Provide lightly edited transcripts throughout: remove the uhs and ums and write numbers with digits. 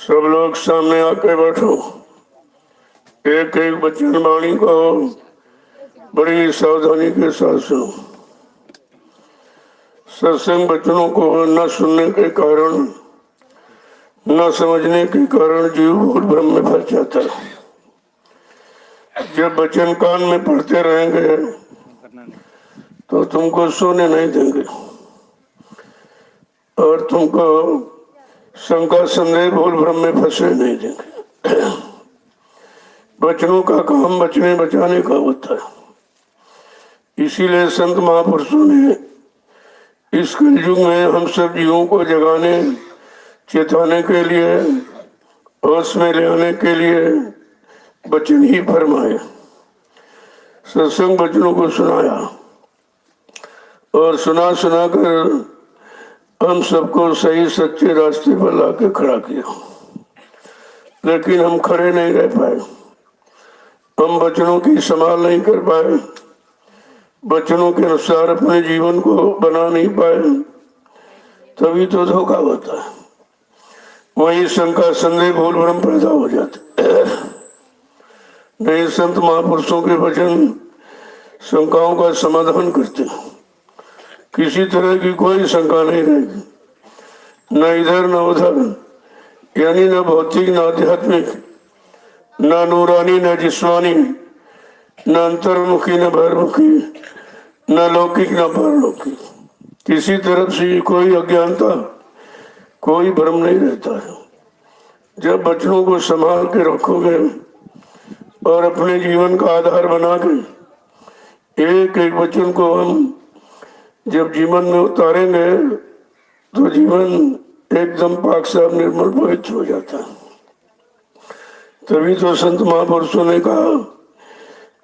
सब लोग सामने आके बैठो। एक एक वचन वाणी को बड़ी सावधानी के साथ सुनो। सत्संग वचनों को न सुनने के कारण, न समझने के कारण जीव भूल भ्रम में फंस जाता है। जब वचन कान में पढ़ते रहेंगे तो तुमको सोने नहीं देंगे और तुमको शंका संदेह भूल भ्रम में फंसने नहीं देंगे। वचनों का काम बचने बचाने का होता है। इसीलिए संत महापुरुषों ने इस कलयुग में हम सब जीवों को जगाने, चेताने के लिए, होश में ले आने के लिए वचन ही फरमाए। सत्संग वचनों को सुनाया और सुना कर हम सबको सही सच्चे रास्ते पर लाके खड़ा किया, लेकिन हम खड़े नहीं रह पाए। हम वचनों की संभाल नहीं कर पाए, वचनों के अनुसार अपने जीवन को बना नहीं पाए, तभी तो धोखा होता है। वही शंका संदेह भूल भ्रम पैदा हो जाते। नहीं, संत महापुरुषों के वचन शंकाओं का समाधान करते, किसी तरह की कोई शंका नहीं रहेगी, न इधर न उधर, यानी न भौतिक न आध्यात्मिक, न नूरानी न जिस्मानी, न अंतर्मुखी न बहिर्मुखी, न लौकिक न परलौकिक, किसी तरफ से कोई अज्ञानता, कोई भ्रम नहीं रहता है। जब वचनों को संभाल के रखोगे और अपने जीवन का आधार बना के एक एक वचन को हम जब जीवन में उतारेंगे तो जीवन एकदम पाक साफ निर्मल पवित्र हो जाता है। तभी तो संत महापुरुषों ने कहा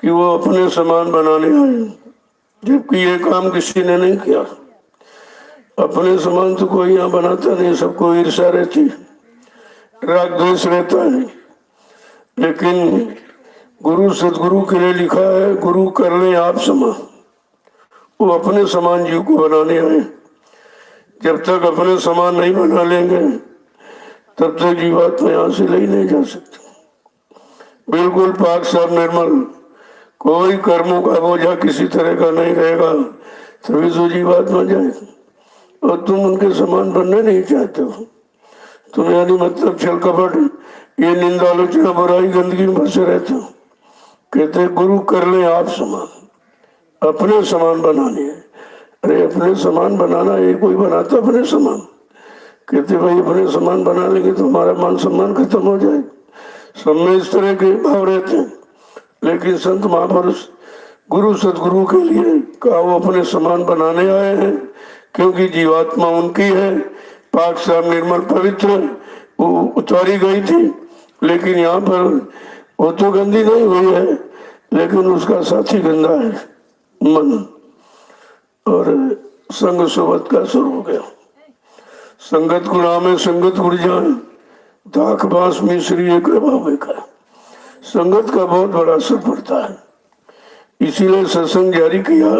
कि वो अपने समान बनाने आए, जबकि ये काम किसी ने नहीं किया। अपने समान तो कोई यहाँ बनाता नहीं, सबको ईर्ष्या रहती, राग द्वेष रहता है। लेकिन गुरु सदगुरु के लिए लिखा है, गुरु कर ले आप समान। वो अपने समान जीव को बनाने आए। जब तक अपने समान नहीं बना लेंगे तब तक जीवात्मा यहाँ से ले नहीं जा सकती। बिल्कुल पाक साफ निर्मल, कोई कर्मों का बोझा किसी तरह का नहीं रहेगा, तभी तो जीवात्मा जाएगी। और तुम उनके समान बनना नहीं चाहते हो। तुम यानी मतलब छल कपट, ये निंदा आलोचना बुराई गंदगी में फंसे रहते हो। कहते गुरु कर ले आप समान, अपने समान बनानी है। अरे अपने समान बनाना, ये कोई बनाता अपने समान? कहते भाई अपने समान बना लेंगे तो हमारा मान सम्मान खत्म हो जाए। सब में इस तरह के भाव रहते हैं। लेकिन संत महापुरुष गुरु सदगुरु के लिए कहा वो अपने समान बनाने आए हैं, क्योंकि जीवात्मा उनकी है, पाक साफ निर्मल पवित्र वो उतारी गई थी। लेकिन यहाँ पर वो तो गंदी नहीं हुई है, लेकिन उसका साथी गंदा है, मन, और संग सोबत का असर हो गया। संगत गुणा में संगत गुड़ जाए, दाख बांस मिश्री एक भावे का। संगत का बहुत बड़ा असर पड़ता है। इसीलिए सत्संग जारी किया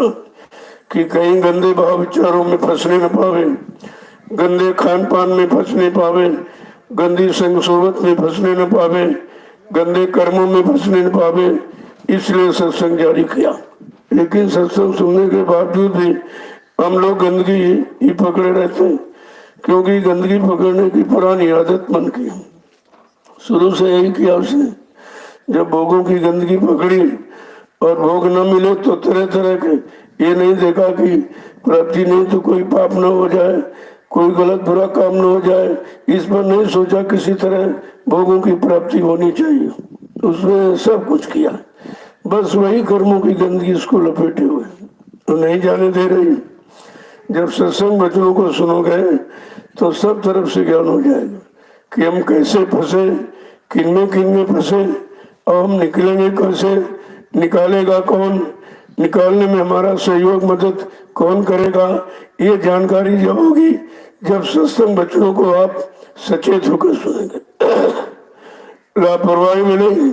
कि कहीं गंदे भाव विचारों में फंसने न पावे, गंदे खान पान में फंसने पावे, गंदी संग सोबत में फंसने न पावे, गंदे कर्मों में फंसने न पावे। इसलिए सत्संग जारी किया। लेकिन सत्संग सुनने के बावजूद भी हम लोग गंदगी ही पकड़े रहते हैं, क्योंकि गंदगी पकड़ने की पुरानी आदत बन गई। शुरू से यही किया उसने। जब भोगों की गंदगी पकड़ी और भोग न मिले तो तरह तरह के, ये नहीं देखा कि प्राप्ति नहीं तो कोई पाप न हो जाए, कोई गलत बुरा काम न हो जाए, इस पर नहीं सोचा किसी तरह भोगों की प्राप्ति होनी चाहिए। उसने सब कुछ किया, बस वही कर्मों की गंदगी इसको लपेटे हुए तो नहीं जाने दे रही। जब सत्संग वचनों को सुनोगे तो सब तरफ से ज्ञान हो जाएगा कि हम कैसे फंसे, किन में फंसे और हम निकलेंगे कैसे, निकालेगा कौन, निकालने में हमारा सहयोग मदद कौन करेगा। ये जानकारी जब होगी जब सत्संग वचनों को आप सचेत होकर सुनेंगे। लापरवाही में नहीं,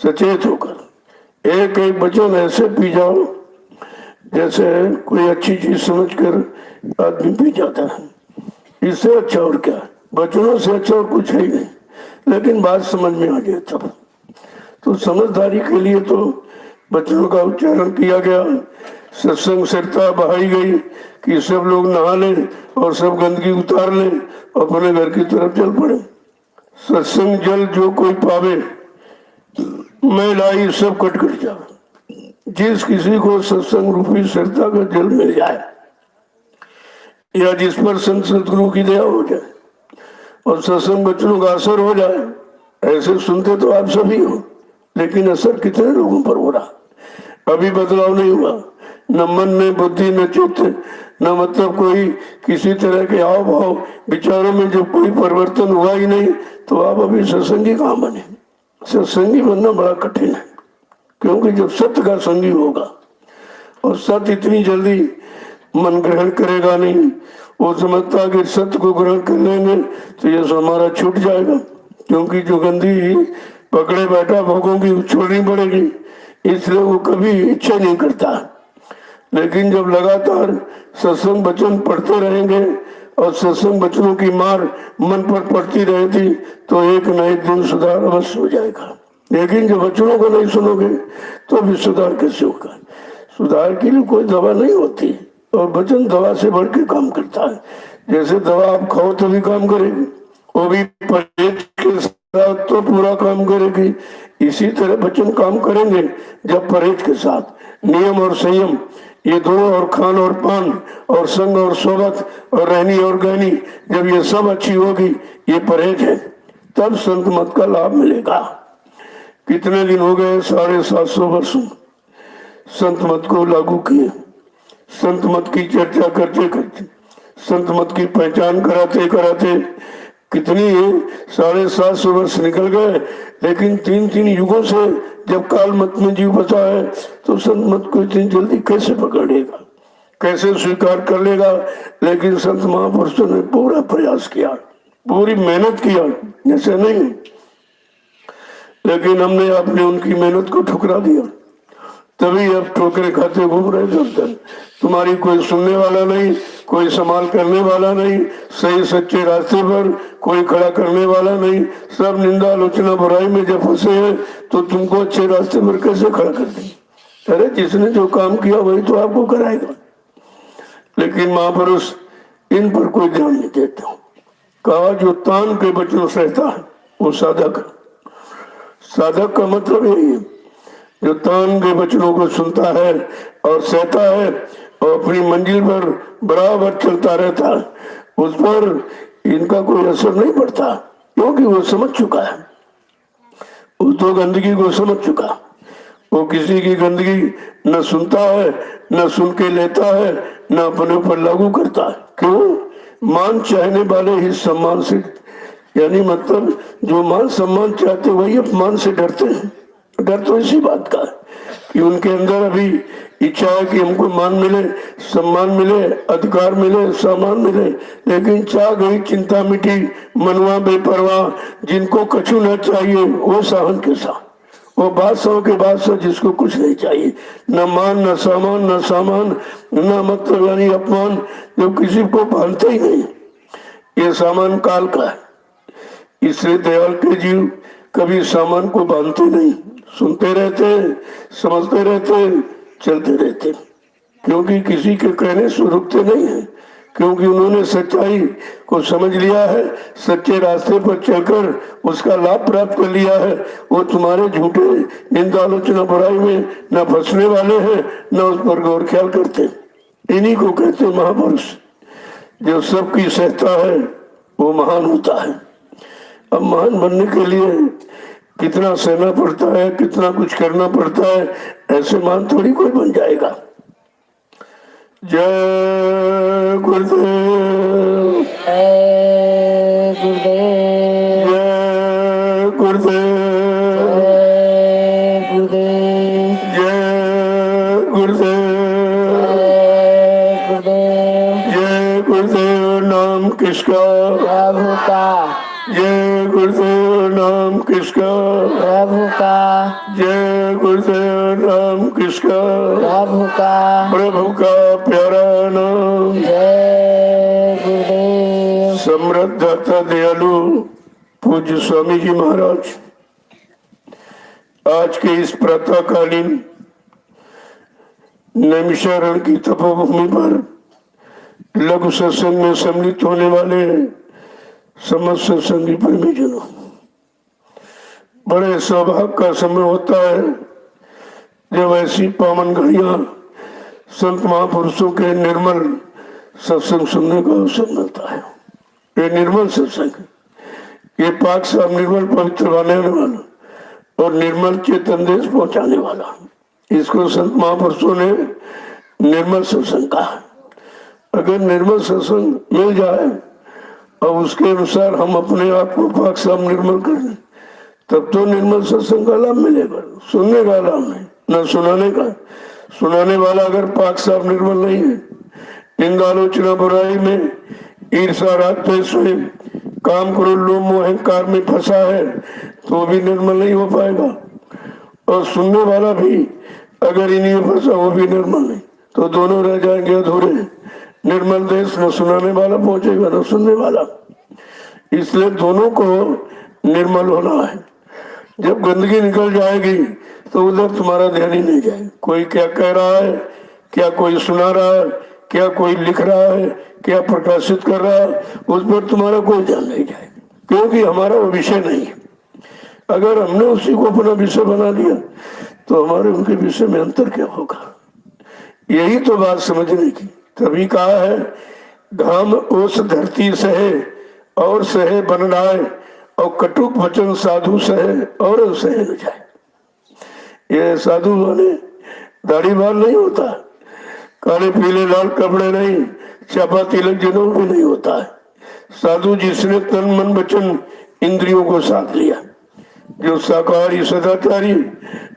सचेत होकर एक एक वचन ऐसे पी जाओ जैसे कोई अच्छी चीज समझकर आदमी पी जाता है। इससे अच्छा और क्या। वचनों से अच्छा और कुछ है ही नहीं, लेकिन बात समझ में आ जाए तब। तो समझदारी के लिए तो वचनों का उच्चारण किया गया। सत्संग सरता बहाई गई कि सब लोग नहा लें और सब गंदगी उतार लें, अपने घर की तरफ चल पड़े। सत्संग जल जो कोई पावे, मैं लाई सब कट कट जावे। जिस किसी को सत्संग रूपी सरता का जल मिल जाए, या जिस पर संत सतगुरु की दया हो जाए और सत्संग वचनों का असर हो जाए, ऐसे सुनते तो आप सभी हो, लेकिन असर कितने लोगों पर हो रहा? अभी बदलाव नहीं हुआ, न मन न बुद्धि न चित्त, न मतलब कोई किसी तरह के हाव भाव विचारों में जब कोई परिवर्तन हुआ ही नहीं, तो आप अभी सत्संगी कहाँ बने? सत्संगी बनना बड़ा कठिन है, क्योंकि जब सत्य का संगी होगा, और सत्य इतनी जल्दी मन ग्रहण करेगा नहीं। वो समझता कि सत्य को ग्रहण कर लेंगे तो ये हमारा छूट जाएगा, क्योंकि जो गंदी पकड़े बैठा भोगों की छोड़नी पड़ेगी, इसलिए वो कभी इच्छा नहीं करता। लेकिन जब लगातार सत्संग वचन पढ़ते रहेंगे और सत्संग वचनों की मार मन पर पड़ती रहेगी, तो एक न एक दिन सुधार अवश्य हो जाएगा। लेकिन जब वचनों को नहीं सुनोगे तो भी सुधार कैसे होगा? सुधार के लिए कोई दवा नहीं होती, और वचन दवा से बढ़ के काम करता है। जैसे दवा आप खाओ तो भी काम करेगी, वो भी परहेज के साथ तो पूरा काम करेगी। इसी तरह वचन काम करेंगे जब परहेज के साथ, नियम और संयम ये दोनों, और खान और पान और संग और सोबत और रहनी और गहनी, जब ये सब अच्छी होगी, ये परहेज है, तब संत मत का लाभ मिलेगा। कितने दिन हो गए? 750 वर्षों संत मत को लागू किए, संत मत की चर्चा करते करते, संत मत की पहचान कराते कराते कितनी 750 वर्ष निकल गए। लेकिन 3-3 युगों से जब काल मत में जीव बचा है, तो संत मत को इतनी जल्दी कैसे पकड़ लेगा, कैसे स्वीकार कर लेगा? लेकिन संत महापुरुषों ने पूरा प्रयास किया, पूरी मेहनत किया, जैसे नहीं। लेकिन हमने आपने उनकी मेहनत को ठुकरा दिया, तभी अब ठोकरे खाते घूम रहे दर्द। तुम्हारी कोई सुनने वाला नहीं, कोई संभाल करने वाला नहीं, सही सच्चे रास्ते पर कोई खड़ा करने वाला नहीं। सब निंदा आलोचना बुराई में जब फंसे हैं, तो तुमको अच्छे रास्ते पर कैसे खड़ा कर देंगे? अरे जिसने जो काम किया वही तो आपको कराएगा। लेकिन महापुरुष इन पर कोई ध्यान नहीं देते। कहा जो तान के वचनों सहता है वो साधक। साधक का मतलब यही है, जो तान के वचनों को सुनता है और सहता है और अपनी मंजिल पर बराबर चलता रहता है, उस पर इनका कोई असर नहीं पड़ता, क्योंकि वो समझ चुका है। वो तो गंदगी को समझ चुका, वो किसी की गंदगी न सुनता है, न सुन के लेता है, न अपने ऊपर लागू करता है। क्यों? मान चाहने वाले ही सम्मान से, यानी मतलब जो मान सम्मान चाहते वही अपमान से डरते हैं। डर तो इसी बात का है कि उनके अंदर अभी इच्छा है कि हमको मान मिले, सम्मान मिले, अधिकार मिले, सामान मिले। लेकिन चाह गई चिंता मिटी, मनवा बेपरवाह, जिनको कछु न चाहिए वो साहन के साथ, वो बादशाह के बादशाह जिसको कुछ नहीं चाहिए, न मान न सामान न मतलब यानी अपमान, जो किसी को बांधते ही नहीं। ये सामान काल का है, इसलिए दयाल के जीव कभी सामान को बांधते नहीं, सुनते रहते, समझते रहते, चलते रहते, क्योंकि किसी के कहने से रुकते नहीं है, क्योंकि उन्होंने सच्चाई को समझ लिया है, सच्चे रास्ते पर चलकर उसका लाभ प्राप्त कर लिया है। वो तुम्हारे झूठे निंदा आलोचना बुराई में न फंसने वाले हैं, न उस पर गौर ख्याल करते। इन्हीं को कहते महापुरुष। जो सबकी सहता है वो महान होता है। अब महान बनने के लिए कितना सहना पड़ता है, कितना कुछ करना पड़ता है, ऐसे महान थोड़ी कोई बन जाएगा। जय गुरुदेव, जय गुरुदेव, जय गुरुदेव, जय गुरुदेव, जय गुरुदेव। नाम किसका? प्रभु का। जय गुरुदेव। नाम किसका? प्रभु का। जय गुरुदेव। नाम किसका? प्रभु का। प्रभु का प्यारा नाम। जय गुरुदेव। समृद्ध जगदाता दयालु पूज्य स्वामी जी महाराज आज के इस प्रातःकालीन नैमिषारण्य की तपोभूमि पर लघु सत्संग में सम्मिलित होने वाले समस्त सत्संगी प्रेमीजनों, बड़े सौभाग्य का समय होता है जब ऐसी पावन घड़ियां संत महापुरुषों के निर्मल सत्संग सुनने का अवसर मिलता है। ये निर्मल सत्संग, ये पाक साहब निर्मल पवित्र बनाने वाला और निर्मल चेतन देश पहुंचाने वाला, इसको संत महापुरुषों ने निर्मल सत्संग कहा। अगर निर्मल सत्संग मिल जाए और उसके अनुसार हम अपने आप को पाक साहब निर्मल कर लें, तब तो निर्मल सत्संग का लाभ मिलेगा। सुनने का लाभ नहीं, न सुनाने का। सुनाने वाला अगर पाक साहब निर्मल नहीं है, निंदा आलोचना बुराई में, ईर्षा राग द्वेष में, काम क्रोध लोभ मोह अहंकार में फंसा है, तो भी निर्मल नहीं हो पाएगा। और सुनने वाला भी अगर इन्हीं में फंसा, वो भी निर्मल नहीं, तो दोनों रह जाएंगे अधूरे। निर्मल देश न सुनाने वाला पहुंचेगा न सुनने वाला, इसलिए दोनों को निर्मल होना है। जब गंदगी निकल जाएगी तो उधर तुम्हारा ध्यान ही नहीं जाएगा। कोई क्या कह रहा है, क्या कोई सुना रहा है, क्या कोई लिख रहा है, क्या प्रकाशित कर रहा है, उस पर तुम्हारा कोई ध्यान नहीं जाएगा, क्योंकि हमारा वो विषय नहीं है। अगर हमने उसी को अपना विषय बना लिया तो हमारे उनके विषय में अंतर क्या होगा। यही तो बात समझने की। तभी कहा है, घाम ओस धरती सहे और सहे बन लाए, और कटुक वचन साधु सहे और सहे न जाए। ये साधु माने दाढ़ी बाल नहीं होता, काले पीले लाल कपड़े नहीं, चापा तिलक जनों भी नहीं होता है। साधु जिसने तन मन वचन इंद्रियों को साध लिया, जो शाकाहारी सदाचारी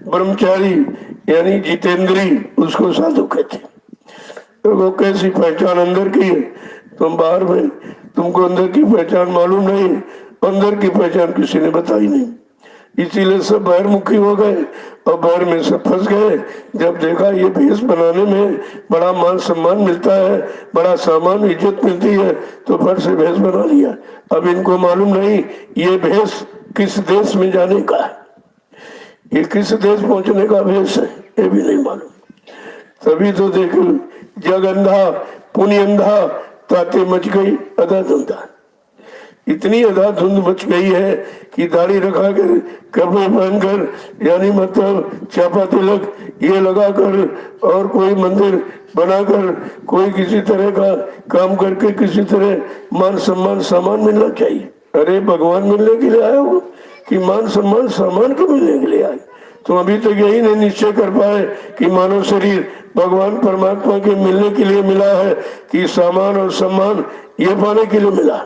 ब्रह्मचारी यानी जितेंद्री, उसको साधु कहते। तो वो कैसी पहचान अंदर की है, तुम बाहर में, तुमको अंदर की पहचान मालूम नहीं, अंदर की पहचान किसी ने बताई नहीं। इसीलिए सब बहिर्मुखी हो गए और बाहर में सब फंस गए। जब देखा ये भेष बनाने में बड़ा मान सम्मान मिलता है, बड़ा सामान इज्जत मिलती है, तो फट से भेष बना लिया। अब इनको मालूम नहीं ये भेष किस देश में जाने का है, ये किस देश पहुंचने का भेष है, ये भी नहीं मालूम। तभी तो देखो जग अंधा पुण्य अंधा, ताते मच गई अधा धंधा। इतनी अधा धुंध मच गई है कि दाढ़ी रखा कर, कपड़े पहनकर, यानी मतलब चापा तिलक ये लगाकर और कोई मंदिर बनाकर कोई किसी तरह का काम करके किसी तरह मान सम्मान सामान मिलना चाहिए। अरे भगवान मिलने के लिए आए हो कि मान सम्मान सामान को मिलने के लिए आए? तुम अभी तक यही नहीं निश्चय कर पाए कि मानव शरीर भगवान परमात्मा के मिलने के लिए मिला है कि सामान और सम्मान ये पाने के लिए मिला।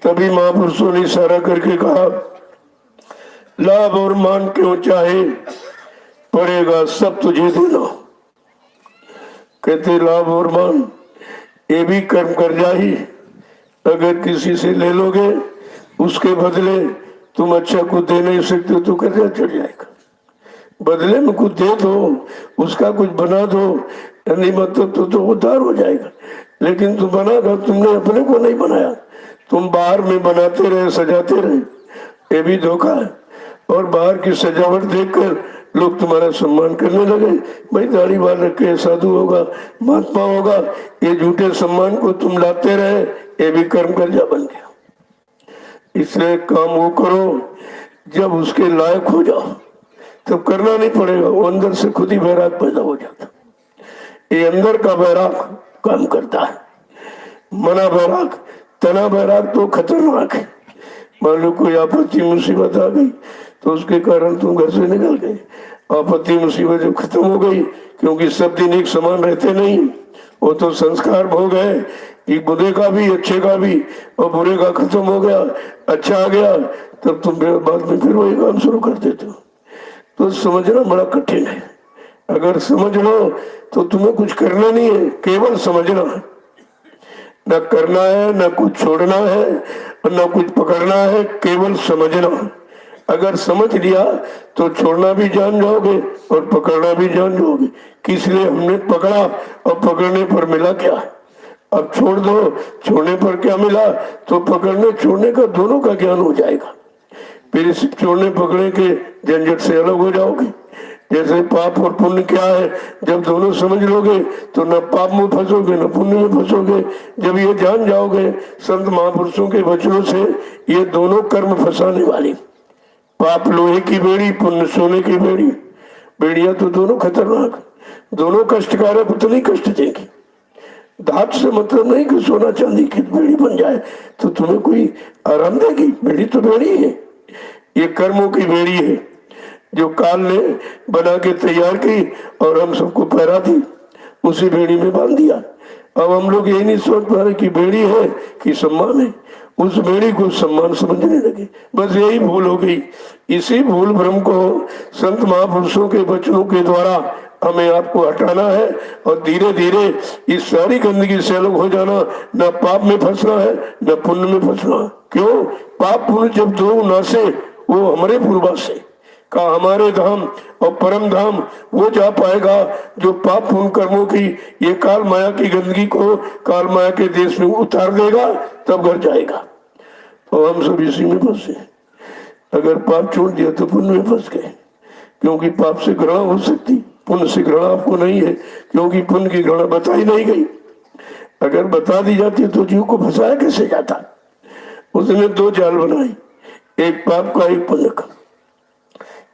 तभी महापुरुषों ने इशारा करके कहा, लाभ और मान क्यों चाहे, पड़ेगा सब तुझे देना। कहते लाभ और मान ये भी कर्म कर जाही, अगर किसी से ले लोगे उसके बदले तुम अच्छा कुछ दे नहीं सकते तो कर्जा चढ़ जाएगा। बदले में कुछ दे दो, उसका कुछ बना दो, नहीं मतलब तो उद्धार हो जाएगा। लेकिन तुम बनाकर तुमने अपने को नहीं बनाया, तुम बाहर में बनाते रहे, सजाते रहे, ये भी धोखा है। और बाहर की सजावट देखकर लोग तुम्हारा सम्मान करने लगे, भाई दाढ़ी बाल रखे साधु होगा महात्मा होगा, ये झूठे सम्मान को तुम लाते रहे, ये भी कर्म कर्जा बन गया। इसलिए काम वो करो जब उसके लायक हो जाओ, तब करना नहीं पड़ेगा, वो अंदर से खुद ही बैराग पैदा हो जाता। ये अंदर का बैराग काम करता है। मना बैराग, तना बैराग तो खतरनाक है। मान लो कोई आपत्ति मुसीबत आ गई तो उसके कारण तुम घर से निकल गए, आपत्ति मुसीबत जब खत्म हो गई, क्योंकि सब दिन एक समान रहते नहीं, वो तो संस्कार भोग है कि बुरे का भी अच्छे का भी, और बुरे का खत्म हो गया अच्छा आ गया, तब तुम बाद में फिर वही काम शुरू कर देते हो। तो समझना बड़ा कठिन है। अगर समझ लो तो तुम्हें कुछ करना नहीं है, केवल समझना है। न करना है, न कुछ छोड़ना है, और न कुछ पकड़ना है, केवल समझना है। अगर समझ लिया तो छोड़ना भी जान जाओगे और पकड़ना भी जान जाओगे। किस लिए हमने पकड़ा और पकड़ने पर मिला क्या? अब छोड़ दो, छोड़ने पर क्या मिला? तो पकड़ने छोड़ने का दोनों का ज्ञान हो जाएगा। फिर इस छोड़ने पकड़ने के झंझट से अलग हो जाओगे। जैसे पाप और पुण्य क्या है, जब दोनों समझ लोगे तो न पाप में फंसोगे न पुण्य में फंसोगे। जब ये जान जाओगे संत महापुरुषों के वचनों से, ये दोनों कर्म फंसाने वाली, पाप लोहे की बेड़ी, पुण्य सोने की बेड़ी। बेड़ियां तो दोनों खतरनाक, दोनों कष्टकारक, उतनी कष्ट देंगी। धात से मतलब नहीं कि सोना चांदी की बेड़ी बन जाए तो तुम्हें कोई आराम देगी। बेड़ी तो बेड़ी है, ये कर्मों की बेड़ी है जो काल ने बना के तैयार की और हम सबको पहरा दी, उसी बेड़ी में बांध दिया। अब हम लोग यही नहीं सोच पा रहे कि बेड़ी है कि सम्मान है, उस बेड़ी को सम्मान समझने लगे। बस यही भूल हो गई। इसी भूल भ्रम को संत महापुरुषों के वचनों के द्वारा हमें आपको हटाना है और धीरे धीरे इस सारी गंदगी से अलग हो जाना। न पाप में फंसना है न पुण्य में फंसना। क्यों? पाप पुण्य जब दो नासे, वो हमारे पूर्वास से का हमारे धाम और परम धाम वो जा पाएगा जो पाप पुण्य कर्मों की ये काल माया की गंदगी को काल माया के देश में उतार देगा, तब घर जाएगा। और हम सब इसी में फंसे। अगर पाप छोड़ दिया तो पुण्य में फंस गए, क्योंकि पाप से घृणा हो सकती, पुण्य से घृणा आपको नहीं है, क्योंकि पुण्य की घृणा बताई नहीं गई। अगर बता दी जाती तो जीव को फंसाया कैसे जाता? उसने दो जाल बनाई, एक पाप का एक पुण्य का।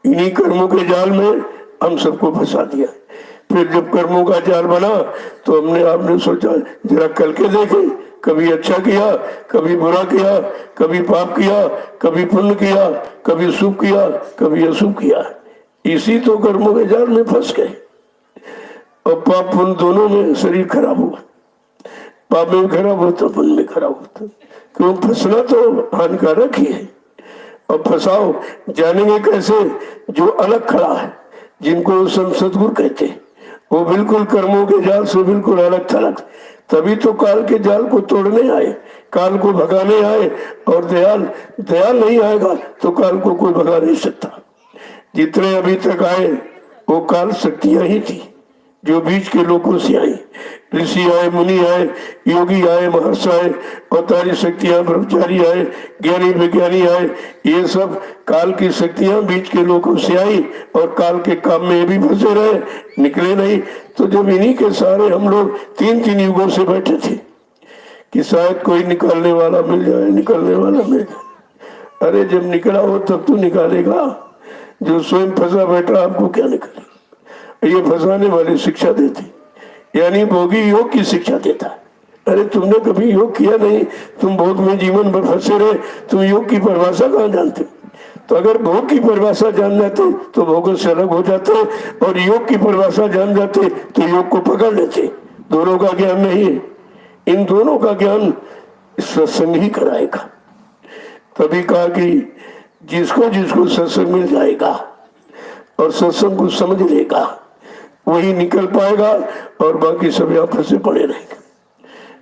इन्हीं कर्मों के जाल में हम सबको फंसा दिया। फिर जब कर्मों का जाल बना तो आपने सोचा जरा कल के देखे, कभी अच्छा किया, कभी बुरा किया, कभी पाप किया, कभी पुण्य किया, कभी शुभ किया, कभी अशुभ किया। इसी तो कर्मों के जाल में फंस गए और पाप पुण्य दोनों में शरीर खराब हुआ। पाप में खराब होता, पुण्य में खराब होता। क्यों? फंसना तो हानिकारक ही है। और फंसाओ जानेंगे कैसे? जो अलग खड़ा है, जिनको संत सदगुरु कहते, वो बिल्कुल कर्मों के जाल से बिल्कुल अलग थलग, तभी तो काल के जाल को तोड़ने आए, काल को भगाने आए। और दयाल नहीं आएगा तो काल को कोई भगा नहीं सकता। जितने अभी तक आए वो काल शक्तियां ही थी जो बीच के लोगों से आई। ऋषि आए, मुनि आए, योगी आए, महर्षि आए, अवतारी शक्तियां, ब्रह्मचारी आए, ज्ञानी विज्ञानी आए। ये सब काल की शक्तियां बीच के लोगों से आई और काल के काम में भी फंसे रहे, निकले नहीं। तो जब इन्हीं के सारे हम लोग तीन युगों से बैठे थे कि शायद कोई निकालने वाला मिल जाए, निकलने वाला मिल जाए। अरे जब निकला हो तब तो निकालेगा। जो स्वयं फंसा बैठा आपको क्या निकालेगा? ये फंसाने वाली शिक्षा देती, यानी भोगी योग की शिक्षा देता। अरे तुमने कभी योग किया नहीं, तुम भोग में जीवन भर फंसे रहे, तुम योग की परिभाषा कहाँ जानते? तो अगर भोग की परिभाषा जान जाते तो भोगों से अलग हो जाते, और योग की परिभाषा जान जाते तो योग को पकड़ लेते। दोनों का ज्ञान नहीं है। इन दोनों का ज्ञान सत्संग ही कराएगा। तभी कहा कि जिसको जिसको सत्संग मिल जाएगा और सत्संग को समझ लेगा वही निकल पाएगा, और बाकी सब यहाँ फंसे पड़े रहेंगे।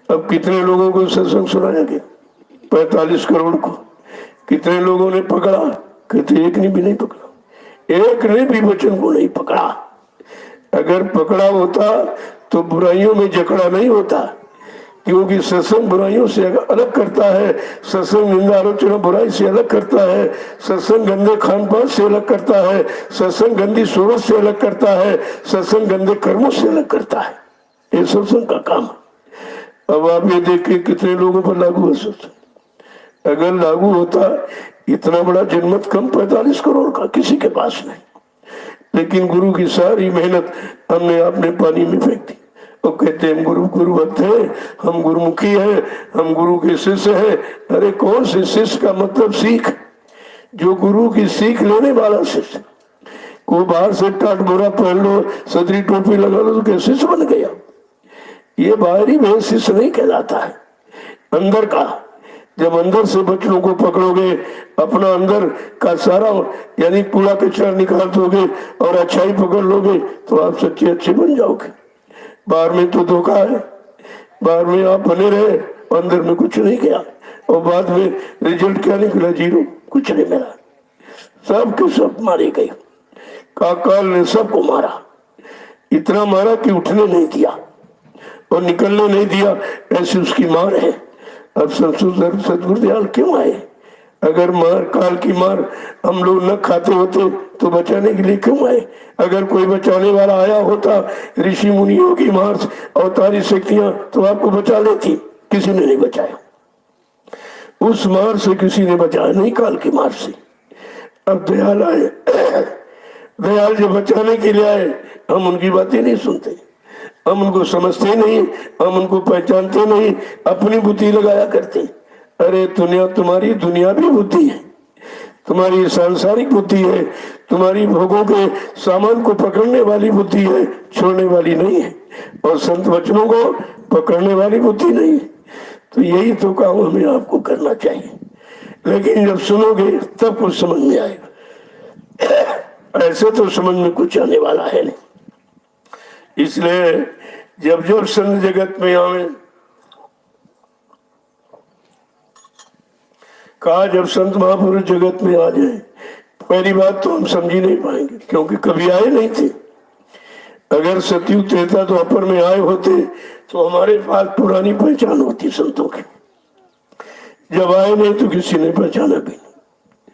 अब कितने लोगों को सत्संग सुनाया गया? 45 करोड़ को। कितने लोगों ने पकड़ा? कहते एक ने भी नहीं पकड़ा, एक ने भी वचन को नहीं पकड़ा। अगर पकड़ा होता तो बुराइयों में जकड़ा नहीं होता, क्योंकि सत्संग बुराइयों से अलग करता है, सत्संग निंदा आलोचना बुराई से अलग करता है, सत्संग गंदे खान पान से अलग करता है, सत्संग गंदी सोच से अलग करता है, सत्संग गंदे कर्मों से अलग करता है। ये सत्संग का काम है। अब आप ये देखिए कितने लोगों पर लागू है सत्संग। अगर लागू होता, इतना बड़ा जनमत कम 45 करोड़ का किसी के पास नहीं, लेकिन गुरु की सारी मेहनत हमने आपने पानी में फेंक दी। और कहते हैं गुरु भक्त है, हम गुरुमुखी है, हम गुरु के शिष्य है। अरे कौन से शिष्य का मतलब सीख, जो गुरु की सीख लेने वाला शिष्य। को बाहर से टाट बोरा पहन लो, सदरी टोपी लगा लो तो क्या शिष्य बन गया? ये बाहरी में शिष्य नहीं कहलाता है, अंदर का। जब अंदर से बच्चों को पकड़ोगे, अपना अंदर का सारा यानी कूड़ा कचरा निकाल दोगे और अच्छाई पकड़ लोगे तो आप सच्चे अच्छे बन जाओगे। बाहर में तो धोखा है, बाहर में आप बने रहे, अंदर में कुछ नहीं किया, और बाद में रिजल्ट क्या निकला? जीरो, कुछ नहीं मिला। सब के सब मारे गए। काल ने सबको मारा, इतना मारा कि उठने नहीं दिया। और निकलने नहीं दिया, ऐसी उसकी मार है। अब सतगुरु दयाल क्यों आए? अगर मार काल की मार हम लोग न खाते होते तो बचाने के लिए क्यों आए? अगर कोई बचाने वाला आया होता, ऋषि मुनियों की मार अवतारी शक्तियां, तो आपको बचा लेती। किसी ने नहीं बचाया, उस मार से किसी ने बचाया नहीं, काल की मार से। अब दयाल आए, दयाल जो बचाने के लिए आए, हम उनकी बातें नहीं सुनते, हम उनको समझते नहीं, हम उनको पहचानते नहीं, अपनी बुद्धि लगाया करते। अरे दुनिया तुम्हारी दुनियावी बुद्धि है, तुम्हारी सांसारिक बुद्धि है, तुम्हारी भोगों के सामान को पकड़ने वाली बुद्धि है, छोड़ने वाली नहीं है। और संत वचनों को पकड़ने वाली बुद्धि नहीं है। तो यही तो काम हमें आपको करना चाहिए। लेकिन जब सुनोगे तब कुछ समझ में आएगा, ऐसे तो समझ में कुछ आने वाला है नहीं। इसलिए जब जब संत जगत में आवे, कहा जब संत महापुरुष जगत में आ जाए, पहली बात तो हम समझ ही नहीं पाएंगे, क्योंकि कभी आए नहीं थे। अगर सतयुग त्रेता तो अपर में आए होते तो हमारे पास पुरानी पहचान होती संतों की। जब आए नहीं तो किसी ने पहचाना भी नहीं,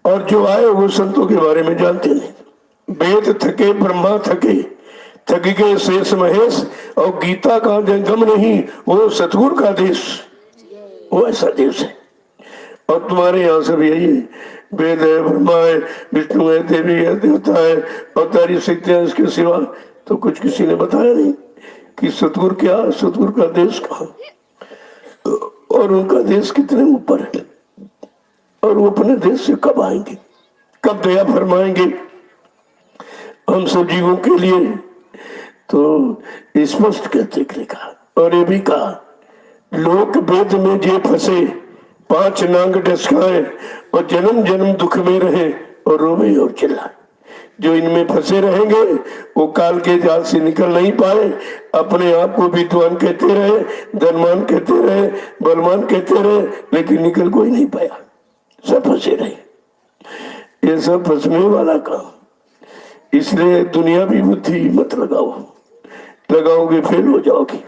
और जो आए वो संतों के बारे में जानते नहीं। वेद थके ब्रह्मा थके, थक गए शेष महेश, और गीता का जंगम नहीं, वो सतगुरु का देश, वो ऐसा देश है। और तुम्हारे यहाँ सब यही है, वेद है, ब्रह्मा है, विष्णु है, देवी है, देवता है, अवतारी शक्तियां, इसके सिवा तो कुछ किसी ने बताया नहीं कि सतगुरु क्या, सतगुरु का देश कहाँ, और उनका देश कितने ऊपर है, और वो अपने देश से कब आएंगे, कब दया फरमाएंगे हम सब जीवों के लिए। तो स्पष्ट कहते लिखा, और ये भी कहा, लोक वेद में जे फंसे, पांच नांग डसकाए, और जन्म जन्म दुख में रहे, और रोवे और चिल्लाए। जो इनमें फंसे रहेंगे वो काल के जाल से निकल नहीं पाए, अपने आप को विद्वान कहते रहे, धनवान कहते रहे, बलवान कहते रहे, लेकिन निकल कोई नहीं पाया, सब फंसे रहे। ये सब फंसने वाला काम। इसलिए दुनियावी बुद्धि मत लगाओ, लगाओगे फेल हो जाओगे।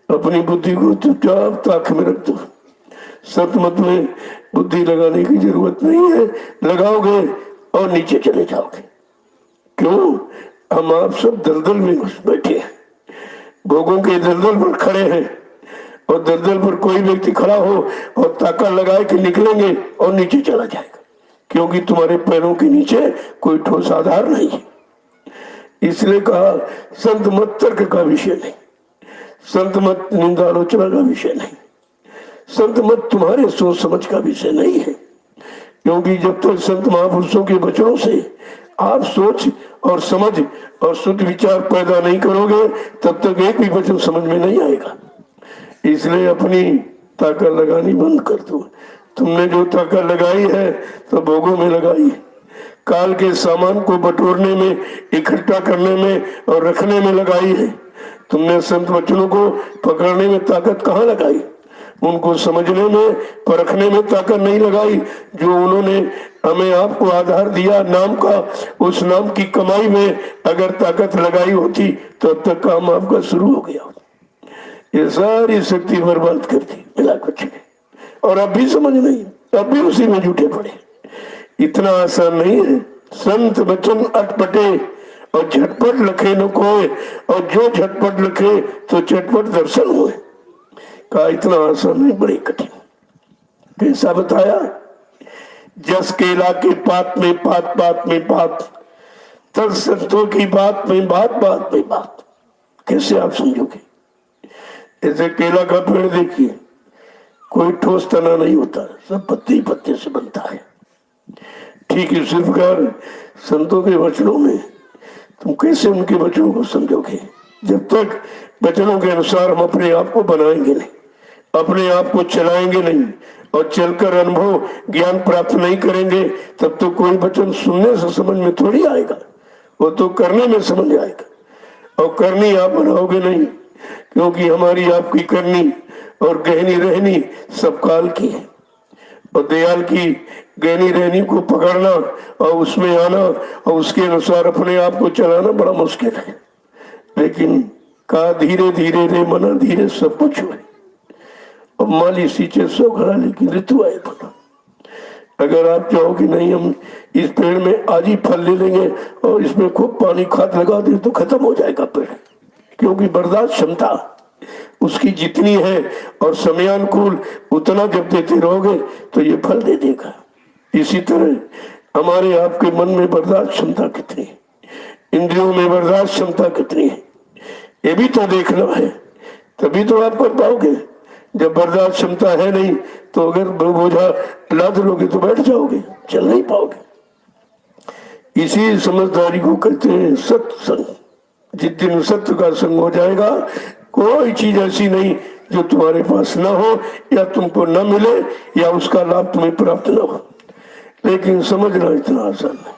अपनी बुद्धि को चुपचाप ताक में रख दो। सतमत में बुद्धि लगाने की जरूरत नहीं है, लगाओगे और नीचे चले जाओगे। क्यों? हम आप सब दलदल में घुस बैठे हैं, भोगों के दलदल पर खड़े हैं, और दलदल पर कोई व्यक्ति खड़ा हो और ताकत लगाए कि निकलेंगे, और नीचे चला जाएगा, क्योंकि तुम्हारे पैरों के नीचे कोई ठोस आधार नहीं है। इसलिए कहा संत मत तर्क का विषय नहीं, संत मत निंदा आलोचना का विषय नहीं, संत मत तुम्हारे सोच समझ का विषय नहीं है। क्योंकि जब तक संत महापुरुषों के वचनों से आप सोच और समझ और शुद्ध विचार पैदा नहीं करोगे, तब तक एक भी वचन समझ में नहीं आएगा। इसलिए अपनी ताकत लगानी बंद कर दो। तुमने जो ताकत लगाई है तो भोगों में लगाई है, काल के सामान को बटोरने में, इकट्ठा करने में और रखने में लगाई है। तुमने संत वचनों को पकड़ने में ताकत कहाँ लगाई? उनको समझने में, परखने में ताकत नहीं लगाई। जो उन्होंने हमें आपको आधार दिया नाम का, उस नाम की कमाई में अगर ताकत लगाई होती तो अब तक काम आपका शुरू हो गया। ये सारी शक्ति बर्बाद कर दी, मिला कुछ नहीं। और अब भी समझ नहीं, अब भी उसी में जुटे पड़े। इतना आसान नहीं है। संत वचन अटपटे और झटपट लखे न कोय, और जो झटपट लखे तो झटपट दर्शन हुए। कहा इतना आसान नहीं, बड़ी कठिन। कैसा बताया? जस केला के पात में पात, पात में पात, तब संतों की बात में बात, बात में बात। कैसे आप समझोगे? ऐसे केला का पेड़ देखिए, कोई ठोस तना नहीं होता, सब पत्ते ही पत्ते से बनता है। ठीक इस प्रकार संतों के वचनों में तुम कैसे उनके वचनों को समझोगे? जब तक वचनों के अनुसार हम अपने आप को बनाएंगे नहीं, अपने आप को चलाएंगे नहीं, और चलकर अनुभव ज्ञान प्राप्त नहीं करेंगे, तब तो कोई वचन सुनने से समझ में थोड़ी आएगा, वो तो करने में समझ आएगा। और करनी आप बनाओगे नहीं, क्योंकि हमारी आपकी करनी और गहनी रहनी सब काल की है। और दयाल की गहनी रहनी को पकड़ना और उसमें आना और उसके अनुसार अपने आप को चलाना बड़ा मुश्किल है। लेकिन कहा धीरे धीरे रे मना धीरे सब कुछ हुए। अब माली सींचे सो घड़ा लेकिन ऋतु आए बना। अगर आप चाहो कि नहीं हम इस पेड़ में आज ही फल ले लेंगे और इसमें खूब पानी खाद लगा दे तो खत्म हो जाएगा पेड़, क्योंकि बर्दाश्त क्षमता उसकी जितनी है और समयानुकूल उतना जब देते रहोगे तो ये फल दे देगा। इसी तरह हमारे आपके मन में बर्दाश्त क्षमता कितनी है, इंद्रियों में बर्दाश्त क्षमता कितनी है, ये भी तो देखना है, तभी तो आप कर पाओगे। जब बर्दाश्त क्षमता है नहीं तो अगर बोझा लाद लोगे तो बैठ जाओगे, चल नहीं पाओगे। इसी समझदारी को कहते हैं सत्संग। जिस दिन सत्य का संग हो जाएगा कोई चीज ऐसी नहीं जो तुम्हारे पास ना हो या तुमको न मिले या उसका लाभ तुम्हें प्राप्त न हो। लेकिन समझना इतना आसान है।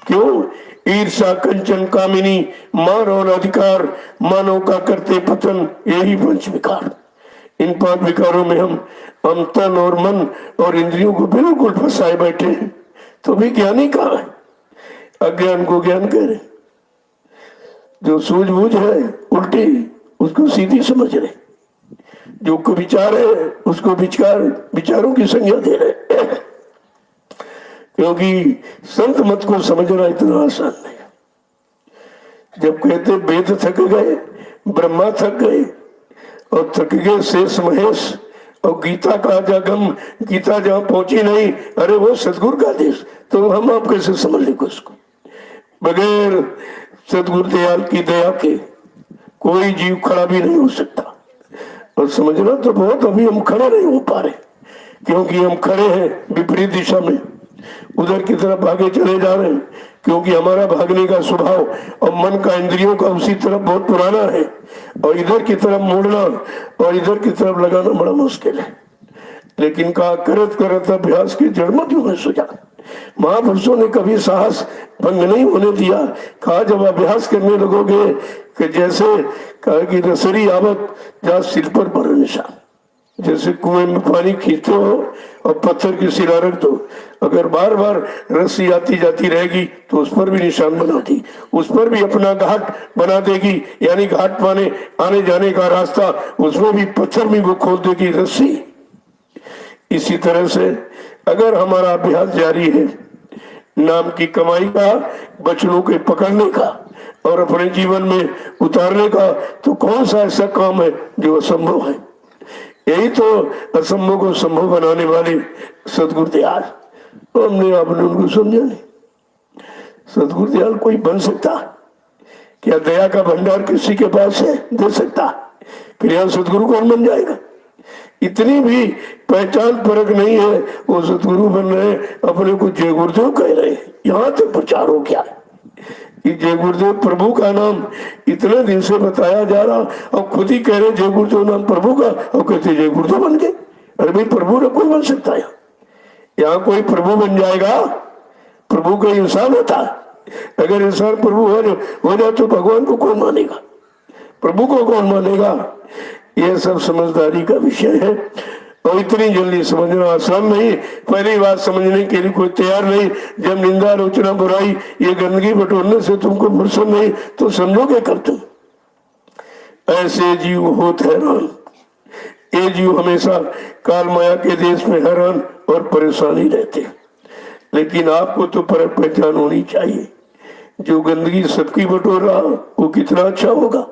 क्यों? ईर्षा कंचन कामिनी मान और अधिकार मानव का करते पतन, यही पंच विकार। इन 5 विकारों में हम तन और मन और इंद्रियों को बिल्कुल फंसाए बैठे हैं। तो भी ज्ञानी कहाँ है? अज्ञान को ज्ञान कह रहे, जो सूझबूझ है उल्टी उसको सीधी समझ रहे, जो को विचार है उसको विचारों की संज्ञा दे रहे। क्योंकि संत मत को समझना इतना आसान नहीं। जब कहते वेद थक गए, ब्रह्मा थक गए और थक गए शेष महेश, और गीता का जागम, गीता जहां पहुंची नहीं, अरे वो सतगुरु का देश, तो हम आप कैसे समझ लेंगे उसको? बगैर सतगुरु दयाल की दया के कोई जीव खड़ा भी नहीं हो सकता। और समझना तो बहुत, अभी हम खड़े नहीं हो पा रहे क्योंकि हम खड़े हैं विपरीत दिशा में, उधर की तरफ भागे चले जा रहे हैं। क्योंकि हमारा भागने का स्वभाव और मन का इंद्रियों का उसी तरफ बहुत पुराना है, और इधर की तरफ मोड़ना और इधर की तरफ लगाना बड़ा मुश्किल है। लेकिन कहा करत करत अभ्यास की जड़ मत में सुझा। महापुरुषों ने कभी साहस भंग नहीं होने दिया। कहा जब अभ्यास करने लगोगे कि जैसे कहा कि रसरी आवत जहाँ सिर पर पड़े निशान, जैसे कुएं में पानी खींचते हो और पत्थर की सिरा रख दो, अगर बार बार रस्सी आती जाती रहेगी तो उस पर भी निशान बनाती, उस पर भी अपना घाट बना देगी, यानी घाट माने आने जाने का रास्ता, उसमें भी पत्थर में वो खोल देगी रस्सी। इसी तरह से अगर हमारा अभ्यास जारी है नाम की कमाई का, बचनों के पकड़ने का और अपने जीवन में उतारने का, तो कौन सा ऐसा काम है जो असंभव है? यही तो असंभव को संभव बनाने वाले सतगुरु दयाल। तो हमने आपने उनको समझा नहीं। सतगुरु दयाल कोई बन सकता? क्या दया का भंडार किसी के पास है दे सकता? फिर यहाँ सतगुरु कौन बन जाएगा? इतनी भी पहचान परख नहीं है, वो सतगुरु बन रहे, अपने को जय गुरुदेव कह रहे हैं। यहाँ तक प्रचार हो गया कि जय गुरुदेव प्रभु का नाम इतने दिन से बताया जा रहा, और खुद ही कह रहे जय गुरुदेव नाम प्रभु का, और कहते जय गुरुदेव बन गए। अरे भाई प्रभु न कोई बन सकता है? यहाँ कोई प्रभु बन जाएगा? प्रभु का इंसान होता है। अगर इंसान प्रभु हो जाए तो भगवान को कौन मानेगा? प्रभु को कौन मानेगा? यह सब समझदारी का विषय है, और इतनी जल्दी समझना आसान नहीं। पहली बात समझने के लिए कोई तैयार नहीं। जब निंदा आलोचना बुराई ये गंदगी बटोरने से तुमको फुर्सत नहीं तो समझोगे कब तुम? ऐसे जीव होत हैरान, ये जीव हमेशा काल माया के देश में हैरान और परेशानी रहते। लेकिन आपको तो परख पहचान होनी चाहिए। जो गंदगी सबकी बटोर रहा वो कितना अच्छा होगा,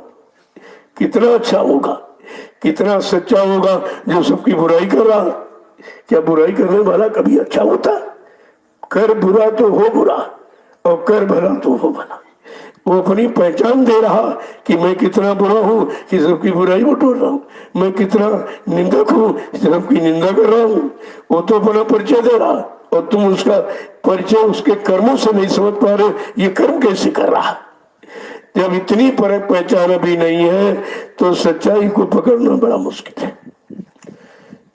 कितना अच्छा होगा, कितना सच्चा होगा जो सबकी बुराई कर रहा। क्या बुराई करने वाला कभी अच्छा होता? कर बुरा तो हो बुरा और कर भला तो हो भला। वो अपनी पहचान दे रहा कि मैं कितना बुरा हूँ कि सबकी बुराई बटोर रहा हूँ, मैं कितना निंदक हूँ सबकी निंदा कर रहा हूँ। वो तो अपना परिचय दे रहा, और तुम उसका परिचय उसके कर्मों से नहीं समझ पा रहे, ये कर्म कैसे कर रहा। जब इतनी परख पहचान अभी नहीं है तो सच्चाई को पकड़ना बड़ा मुश्किल है।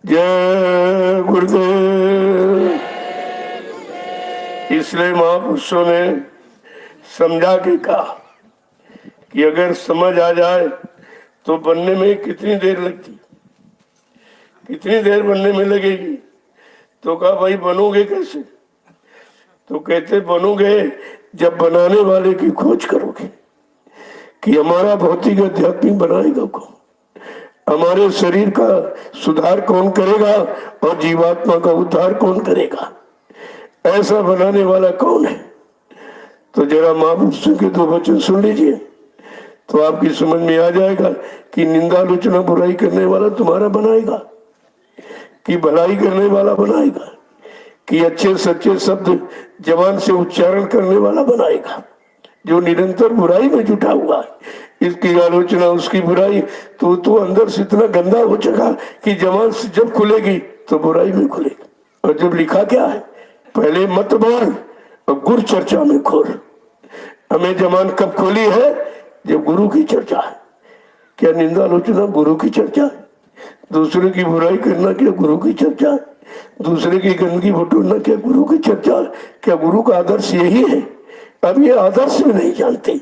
जय गुरुदेव। इसलिए महापुरुषों ने समझा के कहा कि अगर समझ आ जाए तो बनने में कितनी देर लगती, कितनी देर बनने में लगेगी? तो कहा भाई बनोगे कैसे? तो कहते बनोगे जब बनाने वाले की खोज करोगे। कि हमारा भौतिक आध्यात्मिक बनाएगा कौन, हमारे शरीर का सुधार कौन करेगा और जीवात्मा का उद्धार कौन करेगा, ऐसा बनाने वाला कौन है। तो जरा महापुरुषों के दो वचन सुन लीजिए तो आपकी समझ में आ जाएगा कि निंदा आलोचना बुराई करने वाला तुम्हारा बनाएगा कि भलाई करने वाला बनाएगा, कि अच्छे सच्चे शब्द जबान से उच्चारण करने वाला बनाएगा। जो निरंतर बुराई में जुटा हुआ है, इसकी आलोचना उसकी बुराई, तो अंदर से इतना गंदा हो चुका कि जबान से जब खुलेगी तो बुराई में खुलेगी। और जब लिखा क्या है, पहले मत बोल और गुरु चर्चा में खोल। हमें जबान कब खोली है, जब गुरु की चर्चा है। क्या निंदा आलोचना गुरु की चर्चा है? दूसरे की बुराई करना क्या गुरु की चर्चा है? दूसरे की गंदगी बटोरना क्या गुरु की चर्चा है? क्या गुरु का आदर्श यही है? अब ये आदर्श भी नहीं जानते,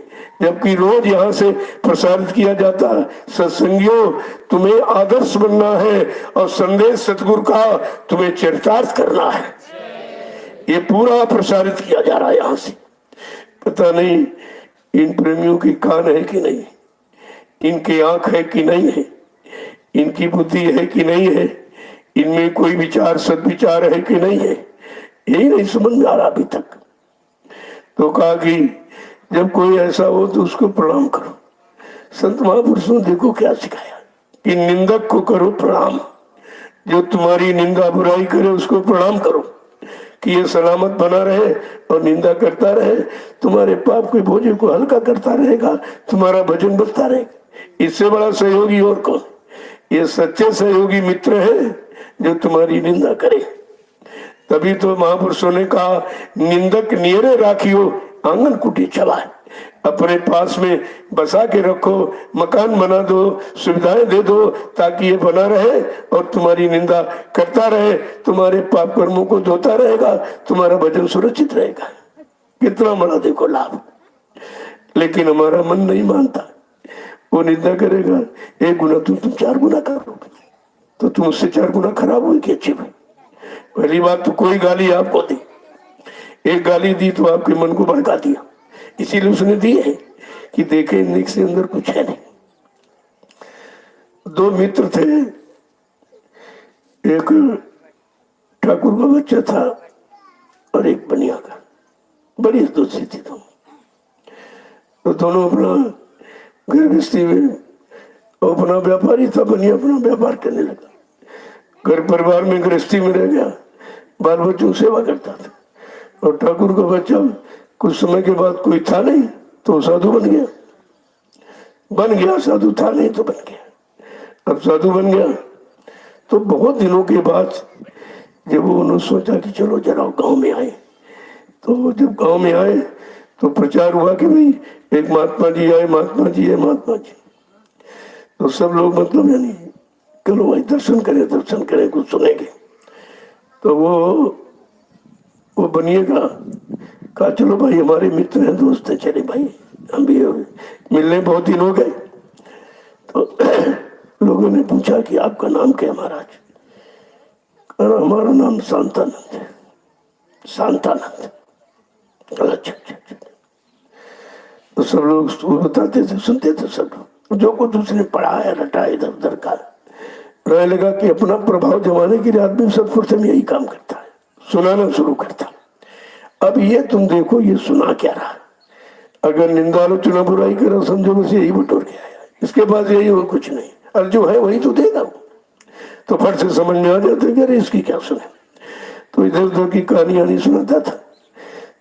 जबकि रोज यहाँ से प्रसारित किया जाता है, सत्संगियों तुम्हें आदर्श बनना है और संदेश सतगुरु का तुम्हें चरितार्थ करना है। ये पूरा प्रसारित किया जा रहा है यहाँ से। पता नहीं इन प्रेमियों की कान है कि नहीं, इनकी आंख है कि नहीं है, इनकी बुद्धि है कि नहीं है, इनमें कोई विचार सदविचार है कि नहीं है, यही नहीं समझ में आ रहा अभी तक। तो कहा कि जब कोई ऐसा हो तो उसको प्रणाम करो। संत महापुरुषों देखो क्या सिखाया कि निंदक को करो प्रणाम, जो तुम्हारी निंदा बुराई करे उसको प्रणाम करो कि ये सलामत बना रहे और निंदा करता रहे, तुम्हारे पाप के बोझे को हल्का करता रहेगा, तुम्हारा भजन बचता रहेगा। इससे बड़ा सहयोगी और कौन? ये सच्चे सहयोगी मित्र है जो तुम्हारी निंदा करे। तभी तो महापुरुषों ने कहा निंदक नियरे राखियो आंगन कुटी चलाए, अपने पास में बसा के रखो, मकान बना दो, सुविधाएं दे दो ताकि ये बना रहे और तुम्हारी निंदा करता रहे, तुम्हारे पाप कर्मों को धोता रहेगा, तुम्हारा भजन सुरक्षित रहेगा। कितना बड़ा देखो लाभ। लेकिन हमारा मन नहीं मानता, वो निंदा करेगा, एक गुना तुम 4 गुना करोगे तो तुम उससे 4 गुना खराब हुई कि अच्छी हुई। पहली बात तो कोई गाली आपको दी, एक गाली दी तो आपके मन को भड़का दिया, इसीलिए उसने दी है कि देखे निक से अंदर कुछ है नहीं। 2 मित्र थे, एक ठाकुर का बच्चा था और एक बनिया का, बड़ी दोस्ती थी। तो दोनों अपना घर गृहस्थी में, अपना व्यापारी था, बनिया अपना व्यापार करने लगा, घर परिवार में गृहस्थी में रह गया, बाल बच्चों सेवा करता था। और ठाकुर का बच्चा कुछ समय के बाद कोई था नहीं तो साधु बन गया, साधु था नहीं तो बन गया। अब साधु बन गया तो बहुत दिनों के बाद जब उन्होंने सोचा कि चलो जरा गांव में आए, तो जब गांव में आए तो प्रचार हुआ कि भाई एक महात्मा जी आए, महात्मा जी है, महात्मा जी। तो सब लोग मतलब यानी चलो भाई दर्शन करें कुछ सुनेंगे। तो वो बनिएगा कहा चलो भाई हमारे मित्र हैं, दोस्त हैं, चले भाई हम भी मिलने बहुत दिन हो गए। तो लोगों ने पूछा कि आपका नाम क्या महाराज? कहा हमारा नाम शांतानंद है। शांतानंद? अच्छा। तो सब लोग बताते थे, सुनते थे सब लोग, जो कुछ उसने पढ़ाया रटा इधर उधर का, रहने लगा कि अपना प्रभाव जमाने के लिए आदमी सब प्रथम यही काम करता है, सुनाना शुरू करता। अब ये तुम देखो ये सुना क्या रहा, अगर निंदा आलोचना बुराई करो समझो बस यही बटोर के आया, इसके बाद यही और कुछ नहीं, और जो है वही तो देगा वो। तो फट से समझ में आ जाता है अरे इसकी क्या सुने। तो इधर उधर की कहानियां नहीं सुनाता था।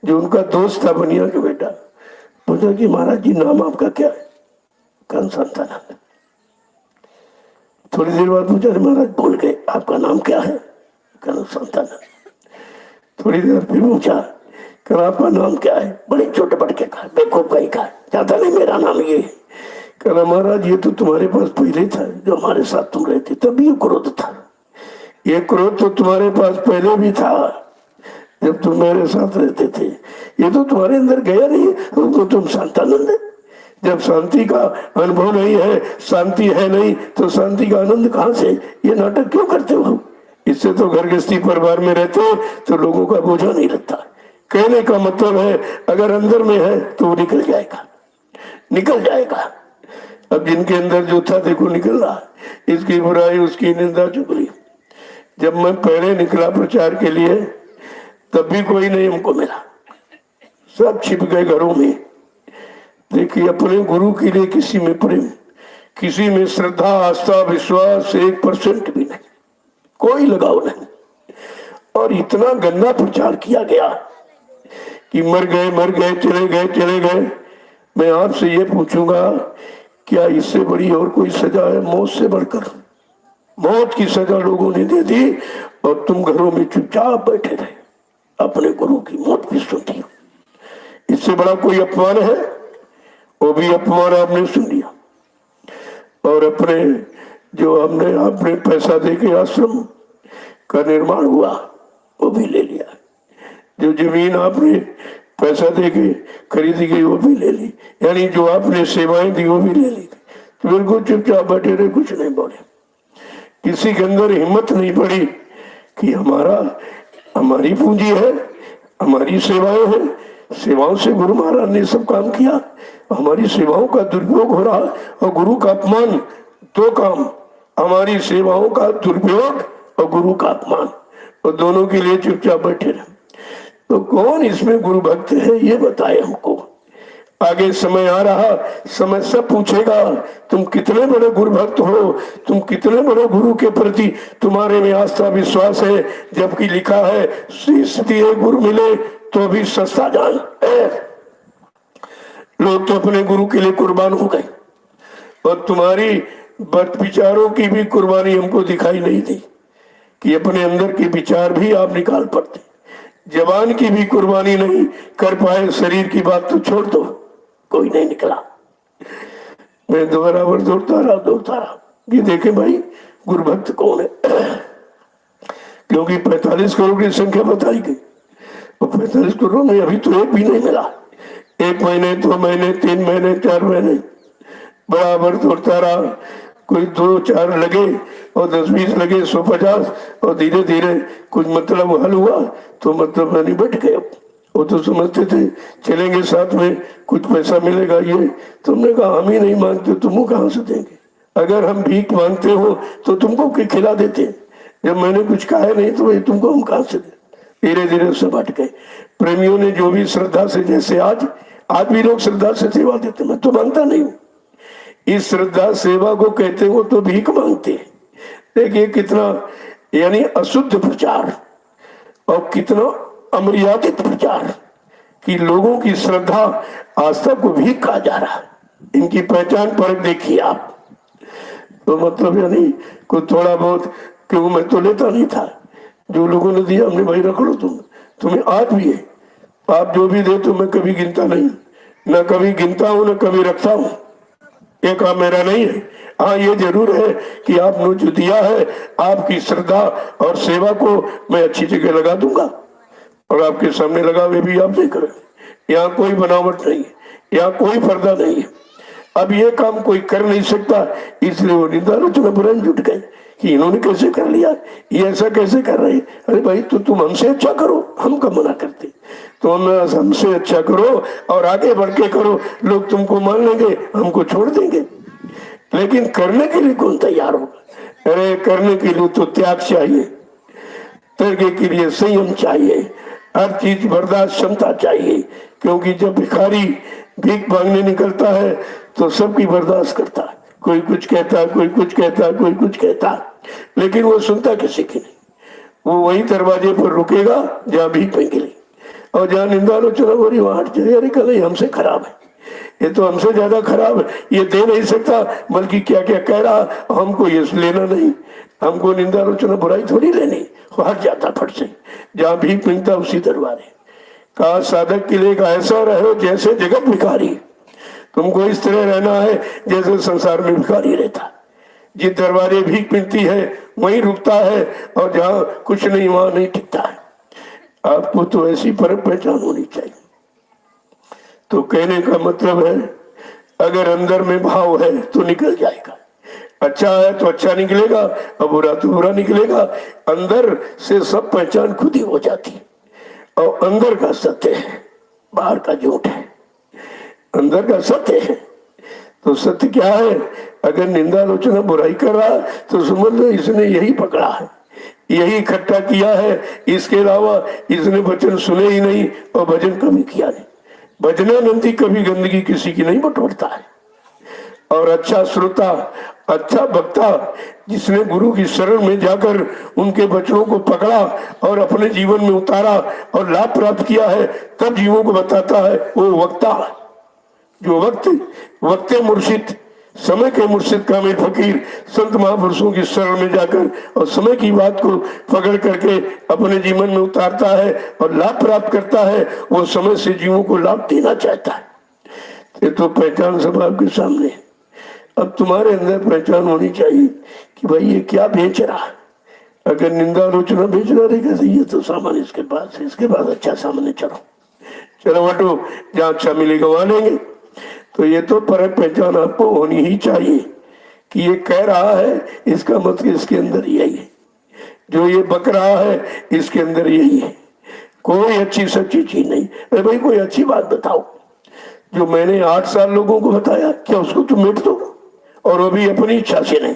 जो उनका दोस्त था बनिया के बेटा, पूछा कि महाराज जी नाम आपका क्या है? कौन शांतानंद। थोड़ी देर बाद पूछा महाराज भूल गए आपका नाम क्या है? कौन शांतानंद। थोड़ी देर फिर पूछा कल आपका नाम क्या है? बड़े छोटे पटके का बेवकूफ कहीं का, जाता नहीं मेरा नाम ये। कहना महाराज ये तो तुम्हारे पास पहले था, जो हमारे साथ तुम रहते तब ये क्रोध था। ये क्रोध तो तुम्हारे पास पहले भी था जब तुम मेरे साथ रहते थे, ये तो तुम्हारे अंदर गया नहीं, तो तुम शांतानंद है। जब शांति का अनुभव नहीं है, शांति है नहीं, तो शांति का आनंद कहाँ से? ये नाटक क्यों करते हो? इससे तो घर गृहस्थी परिवार में रहते तो लोगों का बोझा नहीं लगता। कहने का मतलब है अगर अंदर में है तो वो निकल जाएगा, निकल जाएगा। अब जिनके अंदर जो था देखो निकल रहा, इसकी बुराई उसकी निंदा चुगली। जब मैं पहले निकला प्रचार के लिए तब भी कोई नहीं हमको मिला, सब छिप गए घरों में। देखिए अपने गुरु के लिए किसी में प्रेम, किसी में श्रद्धा आस्था विश्वास 1% भी नहीं, कोई लगाव नहीं। और इतना गंदा प्रचार किया गया कि मर गए चले गए। मैं आपसे ये पूछूंगा, क्या इससे बड़ी और कोई सजा है? मौत से बढ़कर मौत की सजा लोगों ने दे दी और तुम घरों में चुपचाप बैठे रहे, अपने गुरु की मौत भी सुनी। इससे बड़ा कोई अपमान है? वो भी अपमान आपने सुन लिया। और अपने जो हमने आपने पैसा दे के आश्रम का निर्माण हुआ वो भी ले लिया, जो जमीन आपने पैसा दे के खरीदी गई वो भी ले ली, यानी जो आपने सेवाएं दी वो भी ले ली। तो बिल्कुल चुपचाप बैठे रहे, कुछ नहीं बोले। किसी के अंदर हिम्मत नहीं पड़ी कि हमारी पूंजी है, हमारी सेवाएं हैं, सेवाओं से गुरु महाराज ने सब काम किया, हमारी सेवाओं का दुरुपयोग हो रहा और गुरु का अपमान। दो काम, हमारी सेवाओं का दुरुपयोग और गुरु का अपमान, और दोनों के लिए चुपचाप बैठे रहे। तो कौन इसमें गुरु भक्त है ये बताए हमको। आगे समय आ रहा, समय सब पूछेगा तुम कितने बड़े गुरु भक्त हो, तुम कितने बड़े गुरु के प्रति तुम्हारे में आस्था विश्वास है। जबकि लिखा है स्थिति गुरु मिले तो भी सस्ता जान। लोग तो अपने गुरु के लिए कुर्बान हो गए और तुम्हारी विचारों की भी कुर्बानी हमको दिखाई नहीं दी कि अपने अंदर के विचार भी आप निकाल पड़ते। जवान की भी कुर्बानी नहीं कर पाए, शरीर की बात तो छोड़ दो, कोई नहीं निकला। मैं दोबारा दौड़ता रहा ये देखे भाई गुरु भक्त कौन है। क्योंकि 45 करोड़ की संख्या बताई गई और 45 करोड़ में अभी तो एक भी नहीं मिला। 1 महीने 2 महीने 3 महीने 4 महीने बराबर दौड़ता रहा। कोई 2-4 लगे और 10-20 लगे 150 और धीरे धीरे कुछ मतलब हल हुआ तो मतलब नहीं बैठ गए। वो तो समझते थे चलेंगे साथ में कुछ पैसा मिलेगा। ये तुमने कहा हम ही नहीं मांगते, तुमको कहाँ से देंगे? अगर हम भीख मांगते हो तो तुमको खिला देते, जब मैंने कुछ कहा नहीं तो भाई तुमको हम कहाँ से दें? धीरे धीरे सब हट गए। प्रेमियों ने जो भी श्रद्धा से, जैसे आज भी लोग श्रद्धा से सेवा देते, मैं तो मांगता नहीं हूँ। इस श्रद्धा सेवा को कहते हो तो भीख मांगते हैं। देखिए कितना यानी अशुद्ध प्रचार और कितना अमर्यादित प्रचार कि लोगों की श्रद्धा आस्था को भीख कहा जा रहा है। इनकी पहचान परख देखिए आप। तो मतलब यानी कोई थोड़ा बहुत, क्यों मैं तो लेता नहीं था, जो लोगों ने दिया हमने भाई रख लो, तुम्हें आज भी है। आप जो भी दे तो मैं कभी गिनता नहीं, न कभी गिनता हूं न कभी रखता हूं, ये काम मेरा नहीं है। हाँ ये जरूर है कि आपने जो दिया है आपकी श्रद्धा और सेवा को मैं अच्छी जगह लगा दूंगा और आपके सामने लगा हुए भी आप देख रहे। यहाँ कोई बनावट नहीं है, यहाँ कोई पर्दा नहीं है। अब ये काम कोई कर नहीं सकता, इसलिए वो निंदा बुराई जुट गए कि इन्होंने कैसे कर लिया, ये ऐसा कैसे कर रहे। अरे भाई तो तुम हमसे अच्छा करो, हम कब मना करते? तो हमसे अच्छा करो और आगे बढ़ के करो, लोग तुमको मान लेंगे, हमको छोड़ देंगे। लेकिन करने के लिए कौन तैयार होगा? अरे करने के लिए तो त्याग चाहिए, तर्क के लिए संयम चाहिए, हर चीज बर्दाश्त क्षमता चाहिए। क्योंकि जब भिखारी भीख मांगने निकलता है तो सबकी बर्दाश्त करता है। कोई कुछ कहता, कोई कुछ कहता, कोई कुछ कहता, लेकिन वो सुनता किसी की नहीं। वो वही दरवाजे पर रुकेगा जहाँ भीख मिली और जहाँ निंदा आलोचना हो रही वहां हट जाए। अरे कल हमसे खराब है, ये तो हमसे ज्यादा खराब है, ये दे नहीं सकता, बल्कि क्या क्या कह रहा, हमको ये लेना नहीं, हमको निंदा आलोचना बुराई थोड़ी लेनी। हट जाता फट से, जहाँ भीख मिलता उसी दरबारे। कहा साधक के लिए ऐसा रहो जैसे जगत भिखारी। तुमको इस तरह रहना है जैसे संसार में भिखारी रहता, जिस दरबारे भीख मिलती है वहीं रुकता है और जहाँ कुछ नहीं वहां नहीं टिकता है। आपको तो ऐसी परख पहचान होनी चाहिए। तो कहने का मतलब है अगर अंदर में भाव है तो निकल जाएगा। अच्छा है तो अच्छा निकलेगा और बुरा तो बुरा निकलेगा। अंदर से सब पहचान खुद ही हो जाती है। और अंदर का सत्य है, बाहर का झूठ है। अंदर का सत्य है, तो सत्य क्या है? अगर निंदा आलोचना बुराई कर रहा है तो समझ लो इसने यही पकड़ा है, यही इकट्ठा किया है। इसके अलावा इसने वचन सुने ही नहीं और भजन कभी किया नहीं। भजनानंदी कभी गंदगी किसी की नहीं बटोरता है। और अच्छा श्रोता, अच्छा वक्ता, जिसने गुरु की शरण में जाकर उनके वचनों को पकड़ा और अपने जीवन में उतारा और लाभ प्राप्त किया है, तब जीवों को बताता है, वो वक्ता। जो वक्ते मुर्शिद, समय के मुर्शिद कामिल फकीर संत महापुरुषों की शरण में जाकर और समय की बात को पकड़ करके अपने जीवन में उतारता है और लाभ प्राप्त करता है, वो समय से जीवों को लाभ देना चाहता है। ये तो पहचान सब आपके सामने है। अब तुम्हारे अंदर पहचान होनी चाहिए कि भाई ये क्या बेच रहा है। अगर निंदा आलोचना बेच रहा रहेगा तो ये तो सामान इसके पास है, इसके बाद अच्छा सामने चलो हटो, जहाँ अच्छा मिलेगा वहां लेंगे। तो ये तो परख पहचान आपको होनी ही चाहिए कि ये कह रहा है इसका मतलब इसके अंदर यही है, जो ये बक रहा है इसके अंदर यही है। कोई अच्छी सच्ची चीज नहीं। अरे भाई कोई अच्छी बात बताओ। जो मैंने 8 साल लोगों को बताया, क्या उसको तुम मिट दो? और वो भी अपनी इच्छा से नहीं,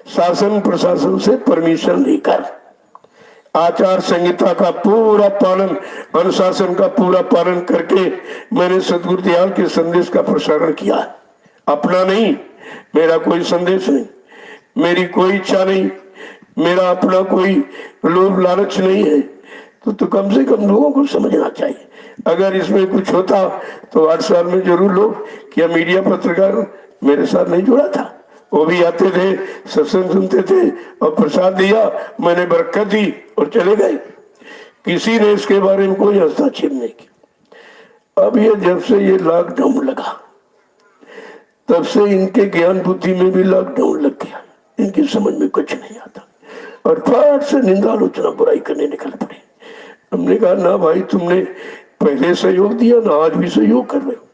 शासन प्रशासन से परमिशन लेकर। आचार संहिता का पूरा पालन, अनुशासन का पूरा पालन करके मैंने सतगुरु दयाल के संदेश का प्रसारण किया। अपना नहीं, मेरा कोई संदेश नहीं, मेरी कोई इच्छा नहीं, मेरा अपना कोई लोभ लालच नहीं है। तो कम से कम लोगों को समझना चाहिए। अगर इसमें कुछ होता तो 8 साल में जरूर लोग, क्या मीडिया पत्रकार मेरे साथ नहीं जुड़ा था? वो भी आते थे, सत्संग सुनते थे और प्रसाद दिया, मैंने बरकत दी और चले गए। किसी ने इसके बारे में कोई हस्तक्षेप नहीं किया। अब ये जब से ये लॉकडाउन लगा, तब से इनके ज्ञान बुद्धि में भी लॉकडाउन लग गया। इनकी समझ में कुछ नहीं आता और फट से निंदा आलोचना बुराई करने निकल पड़े। हमने कहा ना भाई, तुमने पहले सहयोग दिया ना, आज भी सहयोग कर रहे हो।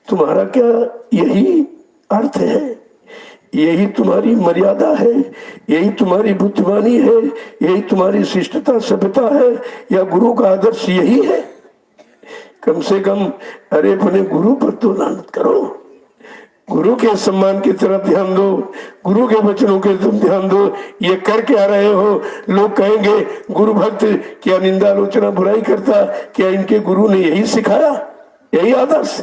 तुम्हारा क्या यही अर्थ है? यही तुम्हारी मर्यादा है? यही तुम्हारी बुद्धिमानी है? यही तुम्हारी शिष्टता सभ्यता है? या गुरु का आदर्श यही है? कम से कम अरे अपने गुरु पर तो लानत करो, गुरु के सम्मान की तरफ ध्यान दो, गुरु के वचनों के तुम ध्यान दो। ये कर क्या रहे हो? लोग कहेंगे गुरु भक्त क्या निंदा आलोचना बुराई करता? क्या इनके गुरु ने यही सिखाया, यही आदर्श?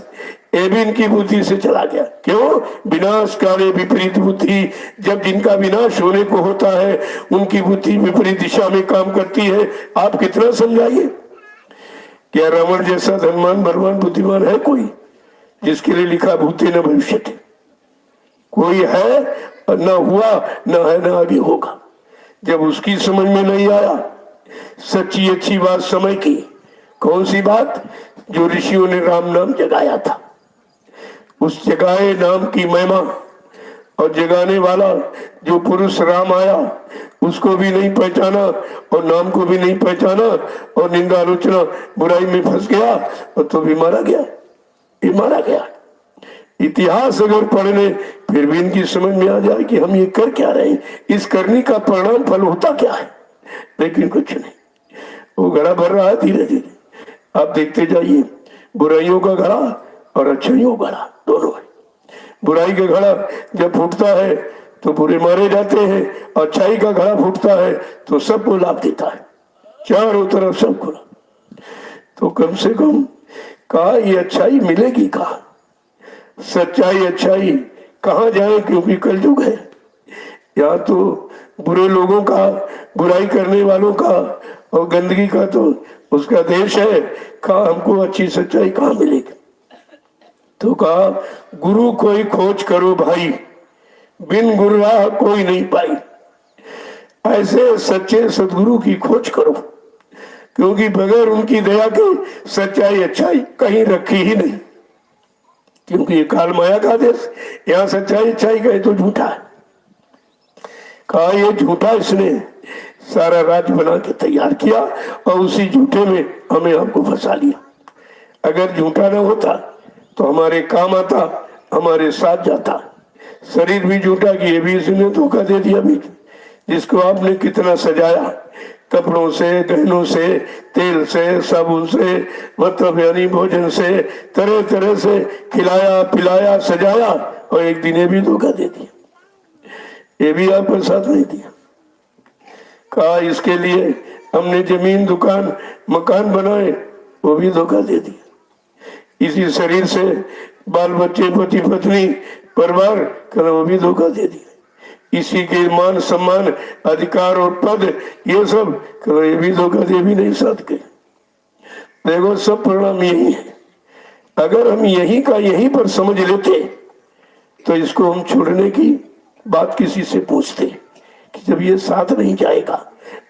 ये भी इनकी बुद्धि से चला गया। क्यों? विनाश काले विपरीत बुद्धि। जब जिनका विनाश होने को होता है उनकी बुद्धि विपरीत दिशा में काम करती है। आप कितना समझाइए? क्या रावण जैसा धनवान बलवान बुद्धिमान है कोई जिसके लिए लिखा भूते न भविष्य थे? कोई है? न हुआ, न है, न आगे होगा। जब उसकी समझ में नहीं आया सच्ची अच्छी बात समय की, कौन सी बात? जो ऋषियों ने राम नाम जगाया था, उस जगाए नाम की महिमा और जगाने वाला जो पुरुष राम आया उसको भी नहीं पहचाना और नाम को भी नहीं पहचाना और निंदा आलोचना बुराई में फंस गया और तो भी मारा गया। ये मारा गया। इतिहास अगर पढ़ने फिर भी इनकी समझ में आ जाए कि हम ये कर क्या रहे हैं, इस करने का परिणाम फल होता क्या है, लेकिन कुछ नहीं। वो घड़ा भर रहा है धीरे धीरे। आप देखते जाइए, बुराइयों का घड़ा और अच्छाइयों का घड़ा दोनों है। बुराई का घड़ा जब फूटता है तो बुरे मारे जाते हैं, अच्छाई का घड़ा फूटता है तो सबको लाभ देता है, चारों तरफ सबको। तो कम से कम कहा ये अच्छाई मिलेगी कहाँ? सच्चाई अच्छाई कहाँ जाए? क्योंकि कलयुग है। या तो बुरे लोगों का, बुराई करने वालों का और गंदगी का तो उसका देश है। कहा हमको अच्छी सच्चाई कहाँ मिलेगी? तो कहा गुरु कोई खोज करो भाई, बिन गुरु राह कोई नहीं पाई। ऐसे सच्चे सदगुरु की खोज करो, क्योंकि बगैर उनकी दया के सच्चाई अच्छाई कहीं रखी ही नहीं। क्योंकि ये काल माया का देश, यहाँ सच्चाई अच्छाई कहे तो झूठा है। कहा ये झूठा इसने सारा राज बना के तैयार किया और उसी झूठे में हमें आपको फंसा लिया। अगर झूठा न होता तो हमारे काम आता, हमारे साथ जाता। शरीर भी झूठा कि ये भी इसने धोखा दे दिया। भी जिसको आपने कितना सजाया, कपड़ों से, गहनों से, तेल से, साबुन से, मतलब यानी भोजन से, तरह तरह से खिलाया पिलाया सजाया, और एक दिन ये भी धोखा दे दिया, ये भी आपका साथ नहीं दिया। कहा इसके लिए हमने जमीन, दुकान, मकान बनाए, वो भी धोखा दे दिया। इसी शरीर से बाल बच्चे, पति पत्नी, परिवार, कहा वो भी धोखा दे दिया। इसी के मान सम्मान, अधिकार और पद, ये सब कहा ये भी धोखा दे, भी नहीं साथ गए। देखो सब परिणाम यही है। अगर हम यही का यहीं पर समझ लेते तो इसको हम छोड़ने की बात किसी से पूछते कि जब ये साथ नहीं जाएगा,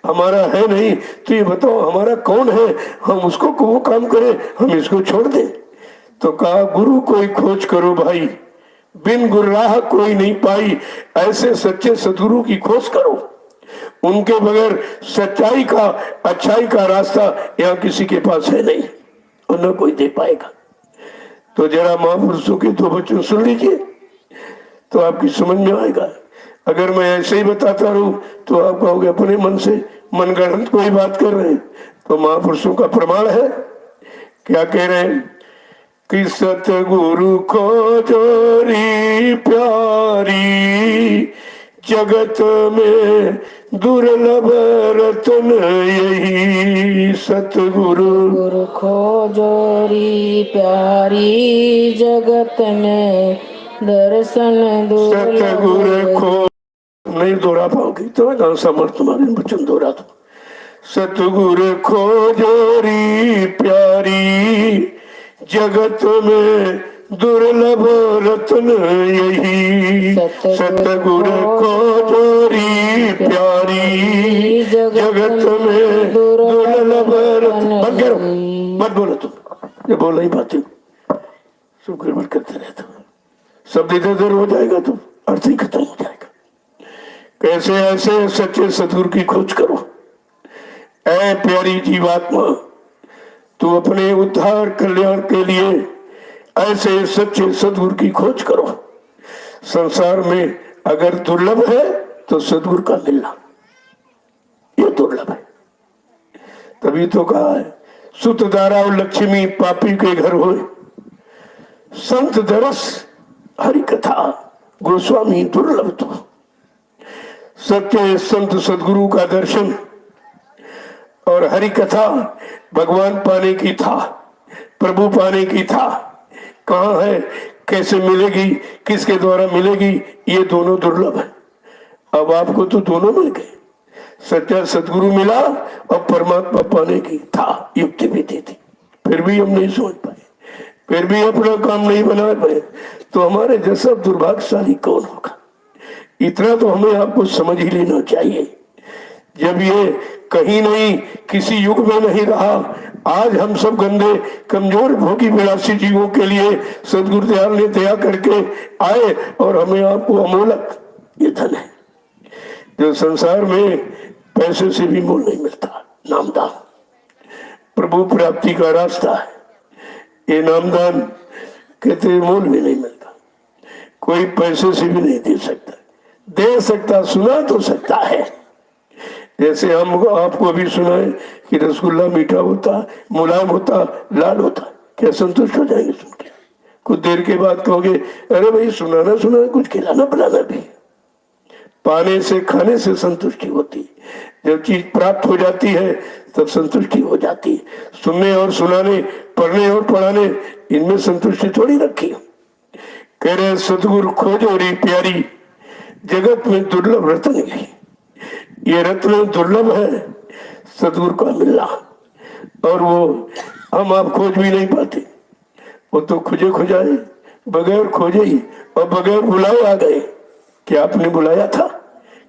हमारा है नहीं, तो ये बताओ हमारा कौन है, हम उसको वो काम करें, हम इसको छोड़ दें। तो कहा गुरु कोई खोज करो भाई, बिन गुर्राह कोई नहीं पाई, ऐसे सच्चे सदगुरु की खोज करो, उनके बगैर सच्चाई का, अच्छाई का रास्ता यहाँ किसी के पास है नहीं और न कोई दे पाएगा। तो जरा महापुरुषों के दो वचन सुन लीजिए तो आपकी समझ में आएगा। अगर मैं ऐसे ही बताता रहूं तो आप कहोगे अपने मन से मनगढ़ंत कोई बात कर रहे हैं। तो महापुरुषों का प्रमाण है, क्या कह रहे हैं कि सतगुरु को जोरी प्यारी, जगत में दुर्लभ रतन यही, सतगुरु गुरु खोजोरी प्यारी, जगत में दर्शन सतगुरु खो नहीं दोहरा पाओगे तो मैं कौन सा मर तुम्हारे वचन दोहरा दो। सतगुरु खोजोरी प्यारी, जगत में दुर्लभ रत्न यही, सतगुरु खोजोरी प्यारी, जगत में दुर्लभ रत्न। बंद करो, मत बोलो तुम, ये बोल नहीं पाते हो, सब गड़बड़ करते रहते हो, शब्द इधर उधर हो जाएगा तो अर्थ ही खत्म हो जाएगा। कैसे ऐसे सच्चे सतगुरु की खोज करो। ऐ प्यारी जीवात्मा, तू अपने उद्धार कल्याण के लिए ऐसे सच्चे सतगुरु की खोज करो। संसार में अगर दुर्लभ है तो सतगुरु का मिलना ये दुर्लभ है। तभी तो कहा है सुत दारा लक्ष्मी पापी के घर होए, संत दरस हरि कथा गोस्वामी दुर्लभ। तो सत्य संत सदगुरु का दर्शन और हरि कथा भगवान पाने की था, प्रभु पाने की था, कहाँ है, कैसे मिलेगी, किसके द्वारा मिलेगी, ये दोनों दुर्लभ है। अब आपको तो दोनों मिल गए, सच्चा सदगुरु मिला और परमात्मा पाने की था, युक्ति भी दी थी, फिर भी हम नहीं सोच पाए, फिर भी अपना काम नहीं बना पाए, तो हमारे जैसा दुर्भाग्यशाली कौन होगा। इतना तो हमें आपको समझ ही लेना चाहिए। जब ये कहीं नहीं, किसी युग में नहीं रहा, आज हम सब गंदे कमजोर भोगी विलासी जीवों के लिए सदगुरुदयाल ने दया करके आए और हमें आपको अमोलक ये धन है जो संसार में पैसे से भी मोल नहीं मिलता। नामदान प्रभु प्राप्ति का रास्ता है। ये नामदान कहते मोल भी नहीं मिलता, कोई पैसे से भी नहीं दे सकता, दे सकता सुना तो सकता है। जैसे हम आपको अभी सुनाए कि रसगुल्ला मीठा होता, मुलायम होता, लाल होता, क्या संतुष्ट हो जाएंगे सुन के? कुछ देर के बाद कहोगे अरे भाई सुनाना सुना, कुछ खिलाना पिलाना भी। पाने से खाने से संतुष्टि होती, जब चीज प्राप्त हो जाती है तब संतुष्टि हो जाती। सुनने और सुनाने, पढ़ने और पढ़ाने, इनमें संतुष्टि थोड़ी रखी। कह रहे सतगुरु खोजो रे प्यारी, जगत में दुर्लभ रत्न यही, ये रत्न दुर्लभ है सतगुरु का मिलना। और वो हम आप खोज भी नहीं पाते, वो तो खुजे खुजाए बगैर खोजे ही और बगैर बुलाए आ गए। क्या आपने बुलाया था?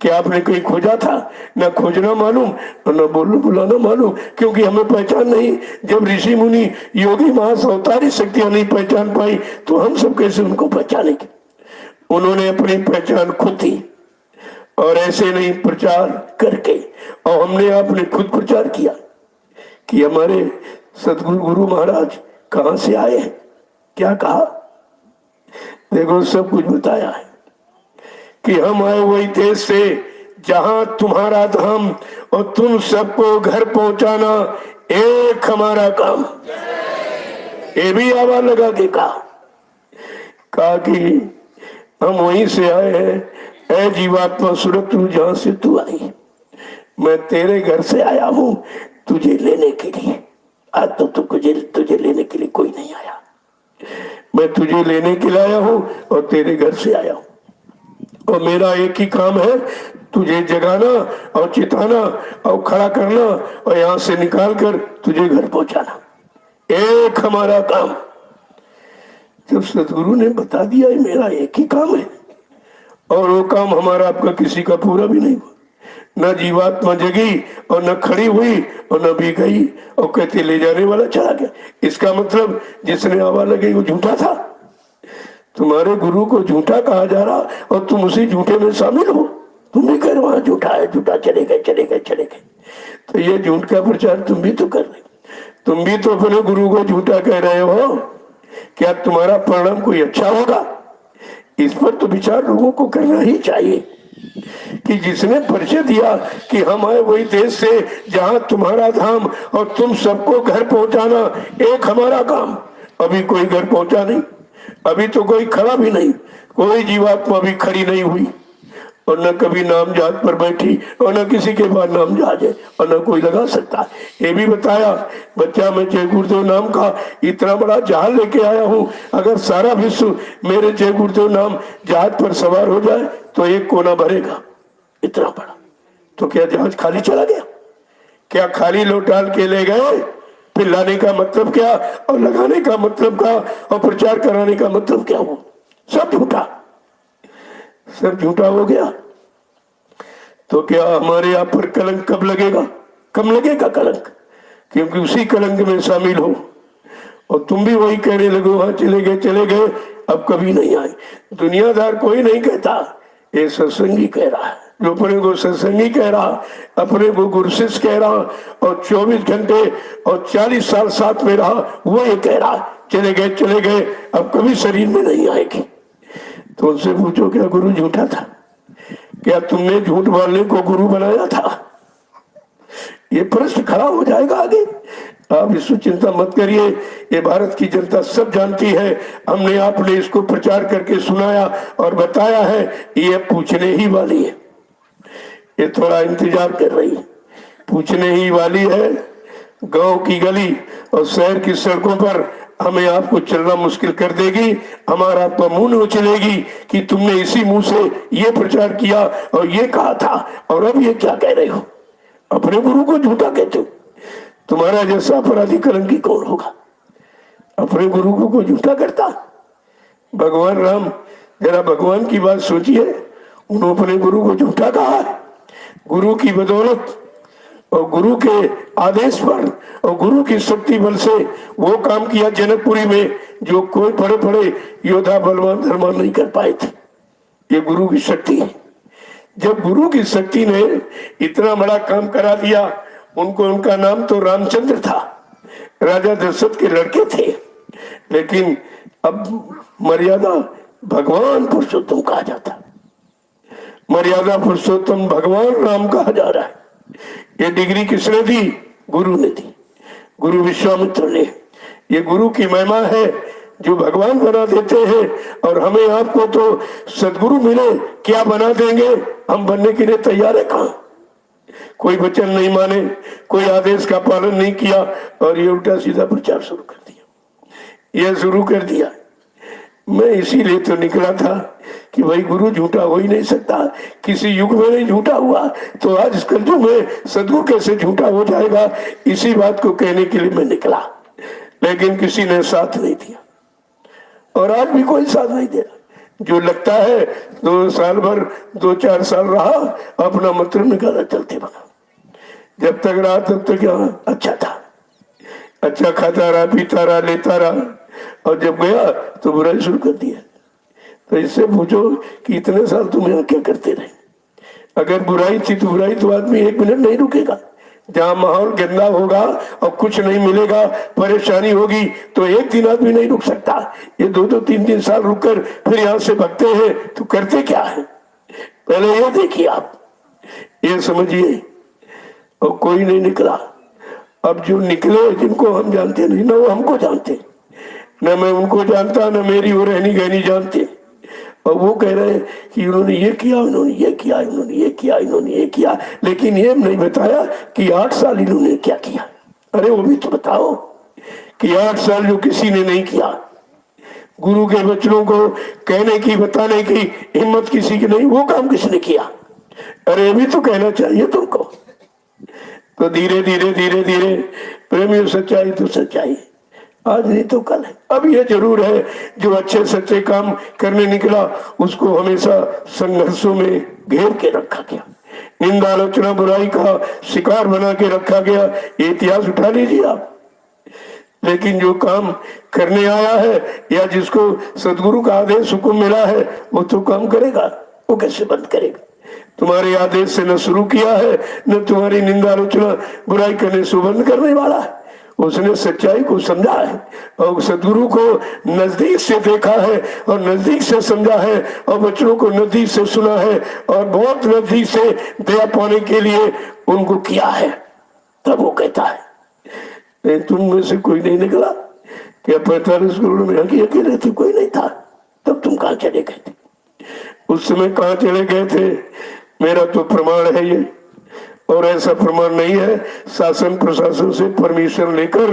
क्या आपने कहीं खोजा था? न खोजना मालूम और न बोलना बुलाना मालूम, क्योंकि हमें पहचान नहीं। जब ऋषि मुनि योगी महास अवतारी शक्तियां नहीं पहचान पाई तो हम सब कैसे उनको पहचानेंगे? उन्होंने अपनी पहचान खुद दी और ऐसे नहीं प्रचार करके, और हमने आपने खुद प्रचार किया कि हमारे सतगुरु गुरु महाराज कहाँ से आए हैं, क्या कहा। देखो सब कुछ बताया है कि हम आए वही देश से जहां तुम्हारा धाम और तुम सबको घर पहुंचाना एक हमारा काम। ये भी आवाज लगा के कहा कि हम वहीं से आए हैं। ऐ जीवात्मा सूरत तू जहां से तू आई, मैं तेरे घर से आया हूं तुझे लेने के लिए। आज तो तुझे लेने के लिए कोई नहीं आया, मैं तुझे लेने के लिए आया हूं और तेरे घर से आया हूं। और मेरा एक ही काम है, तुझे जगाना और चिताना और खड़ा करना और यहां से निकाल कर तुझे घर पहुंचाना, एक हमारा काम। जब सदगुरु ने बता दिया है मेरा एक ही काम है, और वो काम हमारा आपका किसी का पूरा भी नहीं हुआ, न जीवात्मा जगी और न खड़ी हुई और न भी गई और कहते ले जाने वाला चला गया। इसका मतलब जिसने आवाज लगाई वो झूठा था। तुम्हारे गुरु को झूठा कहा जा रहा और तुम उसी झूठे में शामिल हो। तुम भी कह रहे वहां झूठा है, झूठा, चले गए। तो ये झूठ का प्रचार तुम भी तो कर रहे, तुम भी तो अपने गुरु को झूठा कह रहे हो। क्या तुम्हारा परिणाम कोई अच्छा होगा? इस पर तो विचार लोगों को करना ही चाहिए कि जिसने परिचय दिया कि हम आए वही देश से जहां तुम्हारा धाम और तुम सबको घर पहुंचाना एक हमारा काम। अभी कोई घर पहुंचा नहीं, अभी तो कोई खड़ा भी नहीं, कोई जीवात्मा भी खड़ी नहीं हुई और न कभी नाम जहाज पर बैठी और न किसी के बाद नाम जहाज है और न कोई लगा सकता। ये भी बताया बच्चा मैं जय गुरुदेव नाम का इतना बड़ा जहाज लेके आया हूँ, अगर सारा विश्व मेरे जय गुरुदेव नाम जहाज पर सवार हो जाए तो एक कोना भरेगा, इतना बड़ा। तो क्या जहाज खाली चला गया? क्या खाली लौटाल के ले गए? फिर लाने का मतलब क्या और लगाने का मतलब क्या और प्रचार कराने का मतलब क्या? हो सब झूठा, सब झूठा हो गया। तो क्या हमारे यहाँ पर कलंक कब लगेगा? कब लगेगा कलंक? क्योंकि उसी कलंक में शामिल हो और तुम भी वही कहने लगो वहां चले गए अब कभी नहीं आए। दुनियादार कोई नहीं कहता, ये सत्संगी कह रहा है। जो अपने को सत्संगी कह रहा, अपने को गुरसिस कह रहा और 24 घंटे और 40 साल साथ में रहा, वो ये कह रहा चले गए अब कभी शरीर में नहीं आएगी। तो उनसे पूछो क्या गुरु झूठा था? क्या तुमने झूठ बोलने को गुरु बनाया था? ये प्रश्न खड़ा हो जाएगा आगे। आप इसको चिंता मत करिए, ये भारत की जनता सब जानती है। हमने आपने इसको प्रचार करके सुनाया और बताया है, ये पूछने ही वाली है। ये थोड़ा इंतजार कर रही है, पूछने ही वाली है। गांव की गली और शहर की सड़कों पर हमें आपको चलना मुश्किल कर देगी। हमारा आपका मुंह नोचलेगी कि तुमने इसी मुंह से ये प्रचार किया और ये कहा था और अब ये क्या कह रहे हो? अपने गुरु को झूठा कहते हो। तुम्हारा जैसा अपराधी कलंकी कौन होगा? अपने गुरु को कोई झूठा करता? भगवान राम, जरा भगवान की बात सोचिए, उन्होंने अपने गुरु को झूठा कहा है। गुरु की बदौलत और गुरु के आदेश पर और गुरु की शक्ति बल से वो काम किया जनकपुरी में जो कोई बड़े योद्धा बलवान धर्मान नहीं कर पाए थे। ये गुरु की शक्ति है। जब गुरु की शक्ति ने इतना बड़ा काम करा दिया, उनका नाम तो रामचंद्र था, राजा दशरथ के लड़के थे, लेकिन अब मर्यादा भगवान पुरुषोत्तम कहा जाता, मर्यादा पुरुषोत्तम भगवान राम कहा जा रहा है। ये डिग्री किसने दी? गुरु ने दी, गुरु विश्वामित्र ने। ये गुरु की महिमा है जो भगवान बना देते हैं। और हमें आपको तो सदगुरु मिले, क्या बना देंगे? हम बनने के लिए तैयार है कहाँ? कोई वचन नहीं माने, कोई आदेश का पालन नहीं किया और ये उल्टा सीधा प्रचार शुरू कर दिया, ये शुरू कर दिया। मैं इसीलिए तो निकला था कि भाई गुरु झूठा हो ही नहीं सकता, किसी युग में नहीं झूठा हुआ तो आज कलयुग में सदगुरु कैसे झूठा हो जाएगा? इसी बात को कहने के लिए मैं निकला, लेकिन किसी ने साथ नहीं दिया और आज भी कोई साथ नहीं दे रहा। जो लगता है 2 साल भर 2-4 साल रहा, अपना मतलब निकाला चलते बना। जब तक रहा तब तक क्या अच्छा था, अच्छा खाता रहा, पीता रहा, लेता रहा, और जब गया तो बुराई शुरू कर दिया। तो इससे पूछो कि इतने साल तुम यहाँ क्या करते रहे? अगर बुराई थी तो बुराई तो आदमी 1 मिनट नहीं रुकेगा। जहाँ माहौल गंदा होगा और कुछ नहीं मिलेगा, परेशानी होगी, तो 1 दिन आदमी नहीं रुक सकता। ये 2-2, 3-3 साल रुककर फिर यहाँ से भागते हैं तो करते क्या है? पहले ये देखिए आप ये समझिए। और कोई नहीं निकला। अब जो निकले जिनको हम जानते नहीं, ना वो हमको जानते, न मैं उनको जानता, न मेरी वो रहनी गहनी जानते। और वो कह रहे हैं कि उन्होंने ये किया, उन्होंने ये किया, उन्होंने ये किया, इन्होंने ये किया, लेकिन ये नहीं बताया कि 8 साल इन्होंने क्या किया। अरे वो भी तो बताओ कि 8 साल जो किसी ने नहीं किया, गुरु के वचनों को कहने की, बताने की हिम्मत किसी की नहीं, वो काम किसने किया? अरे अभी तो कहना चाहिए तुमको। तो धीरे धीरे धीरे धीरे प्रेमियों, सच्चाई तो सच्चाई, आज नहीं तो कल है। अब ये जरूर है, जो अच्छे सच्चे काम करने निकला उसको हमेशा संघर्षों में घेर के रखा गया, निंदा आलोचना बुराई का शिकार बना के रखा गया। ये इतिहास उठा लीजिए आप। लेकिन जो काम करने आया है या जिसको सदगुरु का आदेश हुक्म मिला है, वो तो काम करेगा। वो कैसे बंद करेगा? तुम्हारे आदेश से न शुरू किया है, न तुम्हारी निंदा आलोचना बुराई करने से बंद करने वाला है। उसने सच्चाई को समझा है और सदगुरु को नजदीक से देखा है और नजदीक से समझा है और बच्चों को नजदीक से सुना है और बहुत नजदीक से दया पाने के लिए उनको किया है। तब वो कहता है, तुम में से कोई नहीं निकला क्या? 45 करोड़ में अकेले थे, कोई नहीं था। तब तुम कहाँ चले गए थे? उस समय कहाँ चले गए थे? मेरा तो प्रमाण है ये, और ऐसा प्रमाण नहीं है। शासन प्रशासन से परमिशन लेकर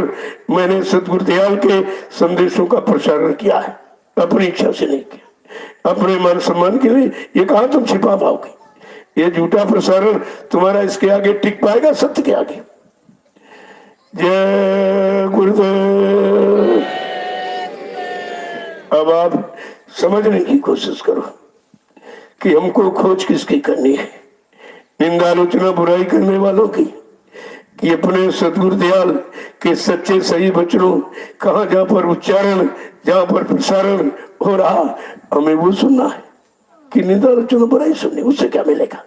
मैंने सतगुरु दयाल के संदेशों का प्रसारण किया है, अपनी इच्छा से नहीं किया, अपने मान सम्मान के लिए। ये कहाँ तुम छिपा पाओगे? ये झूठा प्रसारण तुम्हारा इसके आगे टिक पाएगा सत्य के आगे? जय गुरुदेव। अब आप समझने की कोशिश करो कि हमको खोज किसकी करनी है, निंदा आलोचना बुराई करने वालों की, कि अपने सतगुरु दयाल के सच्चे सही वचनों कहाँ जहाँ पर उच्चारण, जहाँ पर प्रसारण हो रहा, हमें वो सुनना है कि निंदा आलोचना बुराई सुननी? उससे क्या मिलेगा?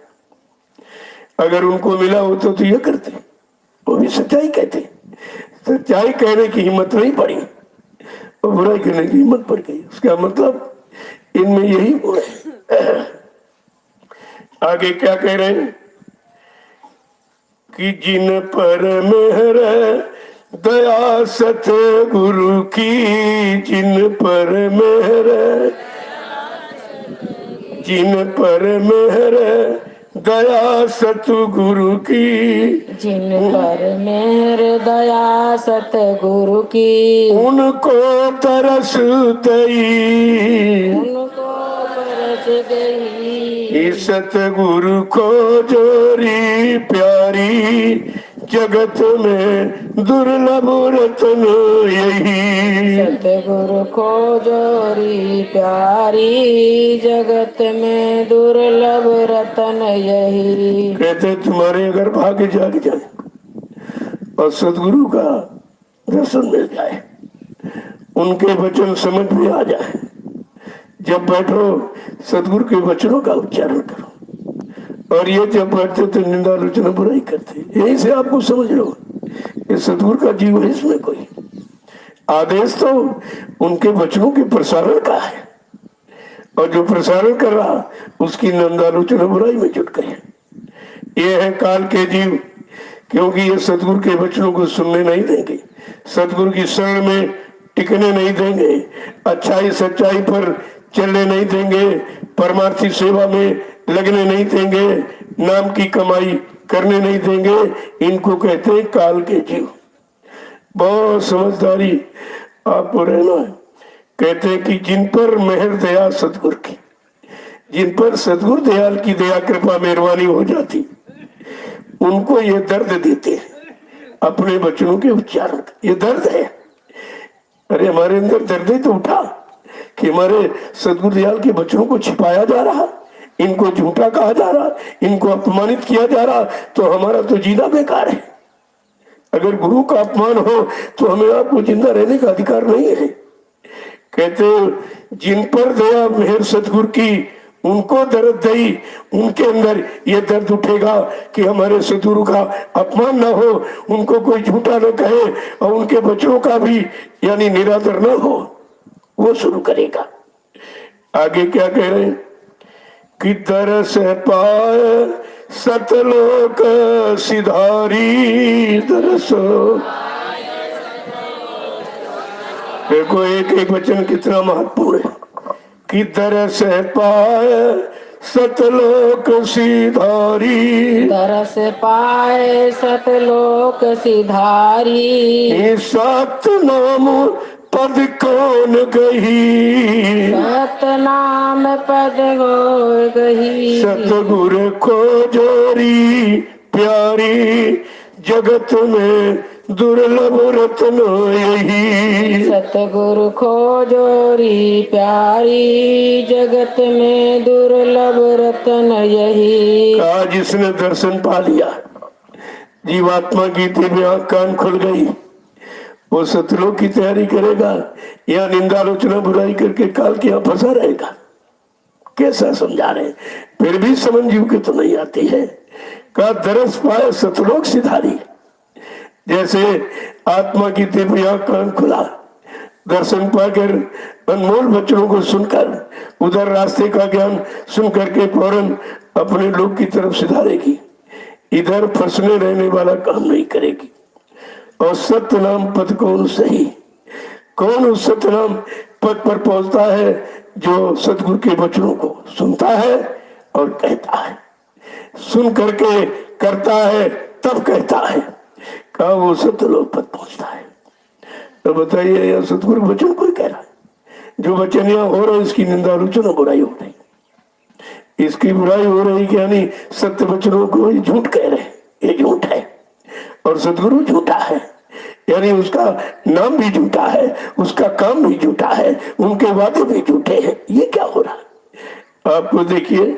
अगर उनको मिला होता तो ये करते, वो भी सच्चाई कहते। सच्चाई कहने की हिम्मत नहीं पड़ी और बुराई करने की हिम्मत पड़ गई। उसका मतलब इनमें यही गुण है। आगे क्या कह रहे हैं कि जिन पर मेहर दया सतगुरु की, जिन पर मेहर, जिन पर मेहर दया सतगुरु की, जिन पर मेहर दया सतगुरु की, उनको तरस दई, उनको बरस गई। सतगुरु को जोरी प्यारी, जगत में दुर्लभ रतन यही। सतगुरु को जोरी प्यारी, जगत में दुर्लभ रतन यही। कहते तुम्हारे अगर भाग्य जाग जाए और सदगुरु का दर्शन मिल जाए, उनके वचन समझ में आ जाए, जब बैठो सदगुरु के वचनों का उच्चारण करो। और ये जब बैठते तो निंदा आलोचना बुराई करते, यही से आपको समझ लो कि सदगुरु का जीव है, इसमें कोई आदेश तो उनके वचनों के प्रसारण का है, और जो प्रसारण कर रहा उसकी निंदा आलोचना बुराई में जुट गए। ये है काल के जीव, क्योंकि ये सदगुरु के वचनों को सुनने नहीं देंगे, सदगुरु की शरण में टिकने नहीं देंगे, अच्छाई सच्चाई पर चलने नहीं देंगे, परमार्थी सेवा में लगने नहीं देंगे, नाम की कमाई करने नहीं देंगे। इनको कहते हैं काल के जीव। बहुत समझदारी आपको रहना है। कहते हैं कि जिन पर मेहर दया सतगुरु की, जिन पर सतगुरु दयाल की दया कृपा मेहरबानी हो जाती, उनको ये दर्द देते हैं अपने वचनों के उच्चारण। ये दर्द है। अरे हमारे अंदर दर्द ही तो उठा कि हमारे सतगुरु दयाल के वचनों को छिपाया जा रहा, इनको झूठा कहा जा रहा, इनको अपमानित किया जा रहा, तो हमारा तो जीना बेकार है। अगर गुरु का अपमान हो तो हमें आपको जिंदा रहने का अधिकार नहीं है। कहते जिन पर दया मेहर सतगुरु की, उनको दर्द दई, उनके अंदर ये दर्द उठेगा कि हमारे सतगुरु का अपमान ना हो, उनको कोई झूठा न कहे और उनके बच्चों का भी यानी निरादर न हो, वो शुरू करेगा। आगे क्या कह रहे हैं कि दरस पाए सतलोक सिधारी दरस। देखो एक एक वचन कितना महत्वपूर्ण है कि दरस पाए सतलोक सिधारी। तरस पाए सतलोक सिधारी। सत नाम पद कौन गही। सतनाम पद हो गही। सतगुरु खोजोरी प्यारी जगत में दुर्लभ रत्न यही। सतगुरु खोजोरी प्यारी जगत में दुर्लभ रतन यही। आज जिसने दर्शन पा लिया, जीवात्मा की दिव्य आंख कान खुल गई, वो शत्रुओं की तैयारी करेगा या निंदालोचना बुराई करके काल के यहाँ फंसा रहेगा। कैसा समझा रहे, फिर भी समझ जीव के तो नहीं आती है। का दरस पाए सतलोक सिधारी, जैसे आत्मा की दिव्य आंख कान खुला, दर्शन पाकर अनमोल वचनों को सुनकर उधर रास्ते का ज्ञान सुन करके फौरन अपने लोग की तरफ सिधारेगी, इधर फंसने रहने वाला काम नहीं करेगी। और सत्य नाम पद कौन सही, कौन उस सत्य नाम पद पर पहुंचता है जो सतगुरु के वचनों को सुनता है और कहता है, सुन करके करता है तब कहता है, कहा वो सत्य लोक पद पहुंचता है। तो बताइए यह सतगुरु वचन कोई कह रहा है, जो वचन यहाँ हो रहा है इसकी निंदा आलोचना बुराई हो रही, इसकी बुराई हो रही कि यानी सत्य वचनों को झूठ कह रहे, ये झूठ है। और सतगुरु झूठा है, यानी उसका नाम भी झूठा है, उसका काम भी झूठा है, उनके वादे भी झूठे हैं। ये क्या हो रहा है, आपको देखिए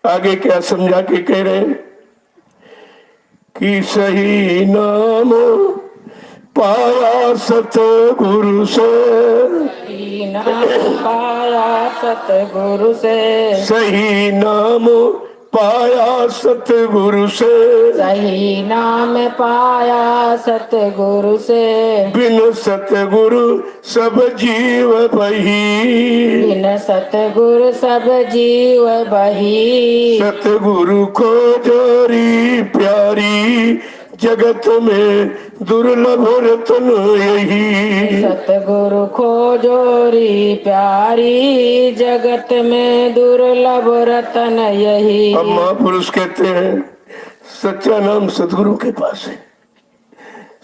आगे क्या समझा के कह रहे हैं कि सही नाम पाया सतगुरु से। सही नाम पाया सतगुरु से। सही नाम पाया सतगुरु से। सही नाम पाया सतगुरु से। बिन सतगुरु सब जीव बही। बिन सतगुरु सब जीव बही। सतगुरु खोजोरी प्यारी जगत में दुर्लभ रत्न यही। सतगुरु खोजोरी प्यारी जगत में दुर्लभ रतन यही। अब महापुरुष कहते हैं सच्चा नाम सतगुरु के पास है।